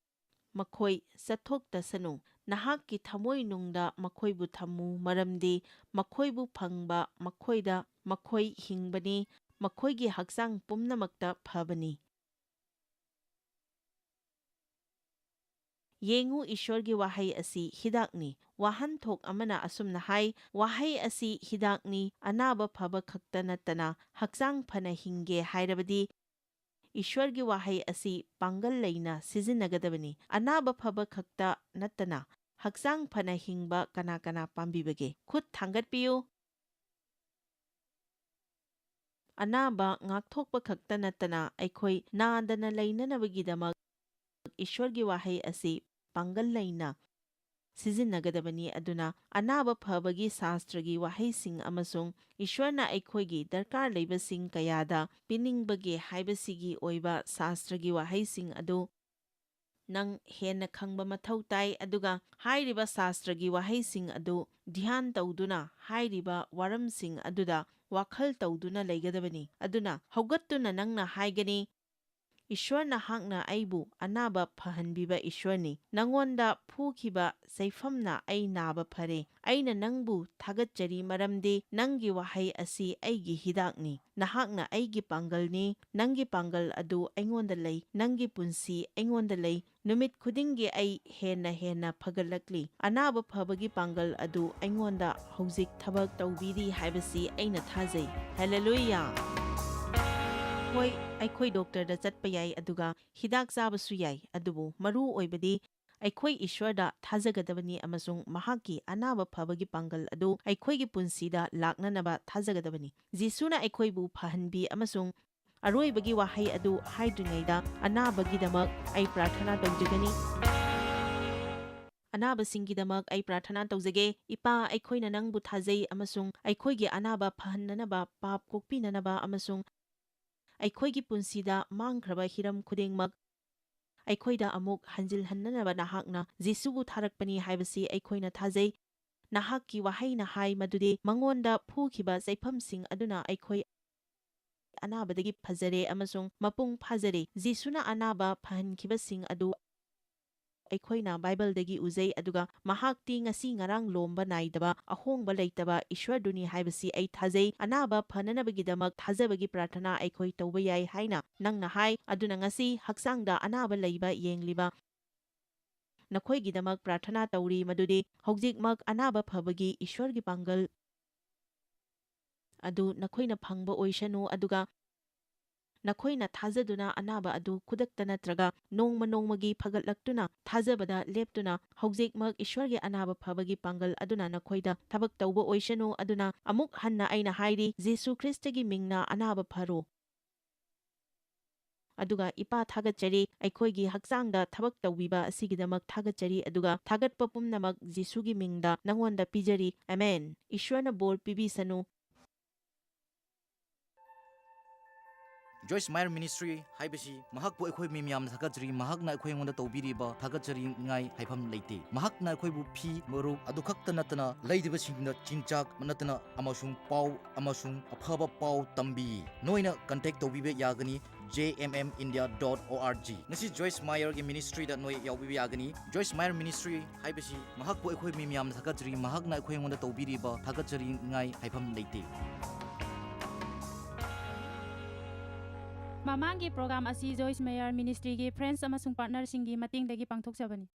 ꯃꯈꯣꯏ ꯆꯠꯊꯣꯛꯇꯁꯅꯨ, ꯅꯍꯥꯛꯀꯤ ꯊꯃꯣꯏꯅꯨꯡꯗ ꯃꯈꯣꯏꯕꯨ ꯊꯝꯃꯨ, ꯃꯔꯝꯗꯤ ꯃꯈꯣꯏꯕꯨ ꯐꯪꯕ ꯃꯈꯣꯏꯗ ꯃꯈꯣꯏ ꯍꯤꯡꯕꯅꯤ, ꯃꯈꯣꯏꯒꯤ ꯍꯛꯆꯥꯡ ꯄꯨꯝꯅꯃꯛꯇ ꯐꯕꯅꯤ꯫ ꯌꯦꯡꯉꯨ, ꯏꯁ꯭ꯋꯔꯒꯤ ꯋꯥꯍꯩ ꯑꯁꯤ ꯍꯤꯗꯥꯛꯅꯤ꯫ ꯋꯥꯍꯟꯊꯣꯛ ꯑꯃꯅ ꯑꯁꯨꯝꯅ ꯍꯥꯏ, ꯋꯥꯍꯩ ꯑꯁꯤ ꯍꯤꯗꯥꯛꯅꯤ, ꯑꯅꯥꯕ ꯐꯕ ꯈꯛꯇ ꯅꯠꯇꯅ ꯍꯛꯆꯥꯡ ꯐꯅ ꯍꯤꯡꯒꯦ ꯍꯥꯏꯔꯕꯗꯤ ꯏꯁ꯭ꯋꯔꯒꯤ ꯋꯥꯍꯩ ꯑꯁꯤ ꯄꯥꯡꯒꯜ ꯂꯩꯅ ꯁꯤꯖꯤꯟꯅꯒꯗꯕꯅꯤ꯫ ꯑꯅꯥꯕ ꯐꯕ ꯈꯛꯇ ꯅꯠꯇꯅ ꯍꯛꯆꯥꯡ ꯐꯅ ꯍꯤꯡꯕ ꯀꯅꯥ ꯄꯥꯝꯕꯤꯕꯒꯦ? ꯈꯨꯠ ꯊꯥꯡꯒꯠꯄꯤꯌꯨ꯫ ꯑꯅꯥꯕ ꯉꯥꯛꯊꯣꯛꯄ ꯈꯛꯇ ꯅꯠꯇꯅ ꯑꯩꯈꯣꯏ ꯅꯥꯗꯅ ꯂꯩꯅꯅꯕꯒꯤꯗꯃꯛ ꯏꯁ꯭ꯋꯔꯒꯤ ꯋꯥꯍꯩ ꯑꯁꯤ ꯄꯥꯡꯒꯜ ꯂꯩꯅ ꯁꯤꯖꯤꯟꯅꯒꯗꯕꯅꯤ꯫ ꯑꯗꯨꯅ ꯑꯅꯥꯕ ꯐꯕꯒꯤ ꯁꯥꯁꯇ꯭ꯔꯒꯤ ꯋꯥꯍꯩꯁꯤꯡ ꯑꯃꯁꯨꯡ ꯏꯁ꯭ꯋꯔꯅ ꯑꯩꯈꯣꯏꯒꯤ ꯗꯔꯀꯥꯔ ꯂꯩꯕꯁꯤꯡ ꯀꯌꯥꯗ ꯄꯤꯅꯤꯡꯕꯒꯦ ꯍꯥꯏꯕꯁꯤꯒꯤ ꯑꯣꯏꯕ ꯁꯥꯁꯇ꯭ꯔꯒꯤ ꯋꯥꯍꯩꯁꯤꯡ ꯑꯗꯨ ꯅꯪ ꯍꯦꯟꯅ ꯈꯪꯕ ꯃꯊꯧ ꯇꯥꯏ, ꯑꯗꯨꯒ ꯍꯥꯏꯔꯤꯕ ꯁꯥꯁꯇ꯭ꯔꯒꯤ ꯋꯥꯍꯩꯁꯤꯡ ꯑꯗꯨ ꯙ꯭ꯌꯥꯟ ꯇꯧꯗꯨꯅ ꯍꯥꯏꯔꯤꯕ ꯋꯥꯔꯝꯁꯤꯡ ꯑꯗꯨꯗ ꯋꯥꯈꯜ ꯇꯧꯗꯨꯅ ꯂꯩꯒꯗꯕꯅꯤ꯫ ꯑꯗꯨꯅ ꯍꯧꯒꯠꯇꯨꯅ ꯅꯪꯅ ꯍꯥꯏꯒꯅꯤ, ꯏꯁ꯭ꯋꯔ, ꯅꯍꯥꯛꯅ ꯑꯩꯕꯨ ꯑꯅꯥꯕ ꯐꯍꯟꯕꯤꯕ ꯏꯁ꯭ꯋꯔꯅꯤ꯫ ꯅꯉꯣꯟꯗ ꯐꯨꯈꯤꯕ ꯆꯩꯐꯝꯅ ꯑꯩ ꯅꯥꯕ ꯐꯔꯦ꯫ ꯑꯩꯅ ꯅꯪꯕꯨ ꯊꯥꯒꯠꯆꯔꯤ, ꯃꯔꯝꯗꯤ ꯅꯪꯒꯤ ꯋꯥꯍꯩ ꯑꯁꯤ ꯑꯩꯒꯤ ꯍꯤꯗꯥꯛꯅꯤ꯫ ꯅꯍꯥꯛꯅ ꯑꯩꯒꯤ ꯄꯥꯡꯒꯜꯅꯤ, ꯅꯪꯒꯤ ꯄꯥꯡꯒꯜ ꯑꯗꯨ ꯑꯩꯉꯣꯟꯗ ꯂꯩ, ꯅꯪꯒꯤ ꯄꯨꯟꯁꯤ ꯑꯩꯉꯣꯟꯗ ꯂꯩ꯫ ꯅꯨꯃꯤꯠ ꯈꯨꯗꯤꯡꯒꯤ ꯑꯩ ꯍꯦꯟꯅ ꯐꯒꯠꯂꯛꯂꯤ, ꯑꯅꯥꯕ ꯐꯕꯒꯤ ꯄꯥꯡꯒꯜ ꯑꯗꯨ ꯑꯩꯉꯣꯟꯗ ꯍꯧꯖꯤꯛ ꯊꯕꯛ ꯇꯧꯕꯤꯔꯤ ꯍꯥꯏꯕꯁꯤ ꯑꯩꯅ ꯊꯥꯖꯩ꯫ ꯍꯜꯂꯦꯂꯨꯌꯥ! ꯍꯣꯏ, ꯑꯩꯈꯣꯏ ꯗꯣꯛꯇꯔꯗ ꯆꯠꯄ ꯌꯥꯏ, ꯑꯗꯨꯒ ꯍꯤꯗꯥꯛ ꯆꯥꯕꯁꯨ ꯌꯥꯏ, ꯑꯗꯨꯕꯨ ꯃꯔꯨ ꯑꯣꯏꯕꯗꯤ ꯑꯩꯈꯣꯏ ꯏꯁ꯭ꯋꯔꯗ ꯊꯥꯖꯒꯗꯕꯅꯤ ꯑꯃꯁꯨꯡ ꯃꯍꯥꯛꯀꯤ ꯑꯅꯥꯕ ꯐꯕꯒꯤ ꯄꯥꯡꯒꯜ ꯑꯗꯨ ꯑꯩꯈꯣꯏꯒꯤ ꯄꯨꯟꯁꯤꯗ ꯂꯥꯛꯅꯅꯕ ꯊꯥꯖꯒꯗꯕꯅꯤ꯫ ꯖꯤꯁꯨꯅ ꯑꯩꯈꯣꯏꯕꯨ ꯐꯍꯟꯕꯤ, ꯑꯃꯁꯨꯡ ꯑꯔꯣꯏꯕꯒꯤ ꯋꯥꯍꯩ ꯑꯗꯨ ꯍꯥꯏꯗ꯭ꯔꯤꯉꯩꯗ ꯑꯅꯥꯕꯒꯤꯗꯃꯛ ꯑꯩ ꯄ꯭ꯔꯥꯊꯅꯥ ꯇꯧꯖꯒꯅꯤ꯫ ꯑꯅꯥꯕꯁꯤꯡꯒꯤꯗꯃꯛ ꯑꯩ ꯄ꯭ꯔꯥꯊꯅꯥ ꯇꯧꯖꯒꯦ꯫ ꯏꯄꯥ, ꯑꯩꯈꯣꯏꯅ ꯅꯪꯕꯨ ꯊꯥꯖꯩ, ꯑꯃꯁꯨꯡ ꯑꯩꯈꯣꯏꯒꯤ ꯑꯅꯥꯕ ꯐꯍꯟꯅꯅꯕ, ꯄꯥꯞ ꯀꯣꯛꯄꯤꯅꯅꯕ, ꯑꯃꯁꯨꯡ ꯑꯩꯈꯣꯏꯒꯤ ꯄꯨꯟꯁꯤꯗ ꯃꯥꯡꯈ꯭ꯔꯕ ꯍꯤꯔꯝ ꯈꯨꯗꯤꯡꯃꯛ ꯑꯩꯈꯣꯏꯗ ꯑꯃꯨꯛ ꯍꯟꯖꯤꯜꯍꯟꯅꯅꯕ ꯅꯍꯥꯛꯅ ꯖꯤꯁꯨꯕꯨ ꯊꯥꯔꯛꯄꯅꯤ ꯍꯥꯏꯕꯁꯤ ꯑꯩꯈꯣꯏꯅ ꯊꯥꯖꯩ꯫ ꯅꯍꯥꯛꯀꯤ ꯋꯥꯍꯩꯅ ꯍꯥꯏ ꯃꯗꯨꯗꯤ ꯃꯉꯣꯟꯗ ꯐꯨꯈꯤꯕ ꯆꯩꯐꯝꯁꯤꯡ ꯑꯗꯨꯅ ꯑꯩꯈꯣꯏ ꯑꯅꯥꯕꯗꯒꯤ ꯐꯖꯔꯦ ꯑꯃꯁꯨꯡ ꯃꯄꯨꯡ ꯐꯥꯖꯔꯦ꯫ ꯖꯤꯁꯨꯅ ꯑꯅꯥꯕ ꯐꯍꯟꯈꯤꯕꯁꯤꯡ ꯑꯗꯨ ꯑꯩꯈꯣꯏꯅ ꯕꯥꯏꯕꯜꯗꯒꯤ ꯎꯖꯩ ꯑꯗꯨꯒ ꯃꯍꯥꯛꯇꯤ ꯉꯁꯤ ꯉꯔꯥꯡ ꯂꯣꯝꯕ ꯅꯥꯏꯗꯕ ꯑꯍꯣꯡꯕ ꯂꯩꯇꯕ ꯏꯁ꯭ꯋꯔꯗꯨꯅꯤ ꯍꯥꯏꯕꯁꯤ ꯑꯩ ꯊꯥꯖꯩ꯫ ꯑꯅꯥꯕ ꯐꯅꯅꯕꯒꯤꯗꯃꯛ ꯊꯥꯖꯕꯒꯤ ꯄ꯭ꯔꯥꯊꯅꯥ ꯑꯩꯈꯣꯏ ꯇꯧꯕ ꯌꯥꯏ ꯍꯥꯏꯅ ꯅꯪꯅ ꯍꯥꯏ꯫ ꯑꯗꯨꯅ ꯉꯁꯤ ꯍꯛꯆꯥꯡꯗ ꯑꯅꯥꯕ ꯂꯩꯕ ꯌꯦꯡꯂꯤꯕ ꯅꯈꯣꯏꯒꯤꯗꯃꯛ ꯄ꯭ꯔꯥꯊꯅꯥ ꯇꯧꯔꯤ ꯃꯗꯨꯗꯤ ꯍꯧꯖꯤꯛꯃꯛ ꯑꯅꯥꯕ ꯐꯕꯒꯤ ꯏꯁ꯭ꯋꯔꯒꯤ ꯄꯥꯡꯒꯜ ꯑꯗꯨ ꯅꯈꯣꯏꯅ ꯐꯪꯕ ꯑꯣꯏꯁꯅꯨ ꯑꯗꯨꯒ ꯅꯈꯣꯏꯅ ꯊꯥꯖꯗꯨꯅ ꯑꯅꯥꯕ ꯑꯗꯨ ꯈꯨꯗꯛꯇ ꯅꯠꯇ꯭ꯔꯒ ꯅꯣꯡꯃ ꯅꯣꯡꯃꯒꯤ ꯐꯒꯠꯂꯛꯇꯨꯅ ꯊꯥꯖꯕꯗ ꯂꯦꯞꯇꯨꯅ ꯍꯧꯖꯤꯛꯃꯛ ꯏꯁ꯭ꯋꯔꯒꯤ ꯑꯅꯥꯕ ꯐꯕꯒꯤ ꯄꯥꯡꯒꯜ ꯑꯗꯨꯅ ꯅꯈꯣꯏꯗ ꯊꯕꯛ ꯇꯧꯕ ꯑꯣꯏꯁꯅꯨ꯫ ꯑꯗꯨꯅ ꯑꯃꯨꯛ ꯍꯟꯅ ꯑꯩꯅ ꯍꯥꯏꯔꯤ, ꯖꯤꯁꯨ ꯈ꯭ꯔꯤꯁꯇꯒꯤ ꯃꯤꯡꯅ ꯑꯅꯥꯕ ꯐꯔꯣ꯫ ꯑꯗꯨꯒ ꯏꯄꯥ ꯊꯥꯒꯠꯆꯔꯤ, ꯑꯩꯈꯣꯏꯒꯤ ꯍꯛꯆꯥꯡꯗ ꯊꯕꯛ ꯇꯧꯕꯤꯕ ꯑꯁꯤꯒꯤꯗꯃꯛ ꯊꯥꯒꯠꯆꯔꯤ ꯑꯗꯨꯒ ꯊꯥꯒꯠꯄ ꯄꯨꯝꯅꯃꯛ ꯖꯤꯁꯨꯒꯤ ꯃꯤꯡꯗ ꯅꯉꯣꯟꯗ ꯄꯤꯖꯔꯤ꯫ ꯑꯃꯦꯟ꯫ ꯏꯁ꯭ꯋꯔꯅ ꯕꯣꯔ ꯄꯤꯕꯤꯁꯅꯨ꯫ Joyce Meyer Ministry haibasi mahakpu akhoi mi miyam thakachri mahakna akhoi ngonda tawbiriba thakachri ngai haifam leite mahakna akhoi bu phi moru adu khakta natana leidiba singna chinchak natana amasung pau amasung aphaba pau tambi noina contact tawbibe yagani jmmindia.org ngasi Joyce Meyer gi ministry da noi yawbibe yagani Joyce Meyer Ministry haibasi mahakpu akhoi mi miyam thakachri mahakna akhoi ngonda tawbiriba thakachri ngai haifam leite Mamangi program asi Joyce Meyer Ministry gi friends amasung partner singi mating dagi pangthok sabani.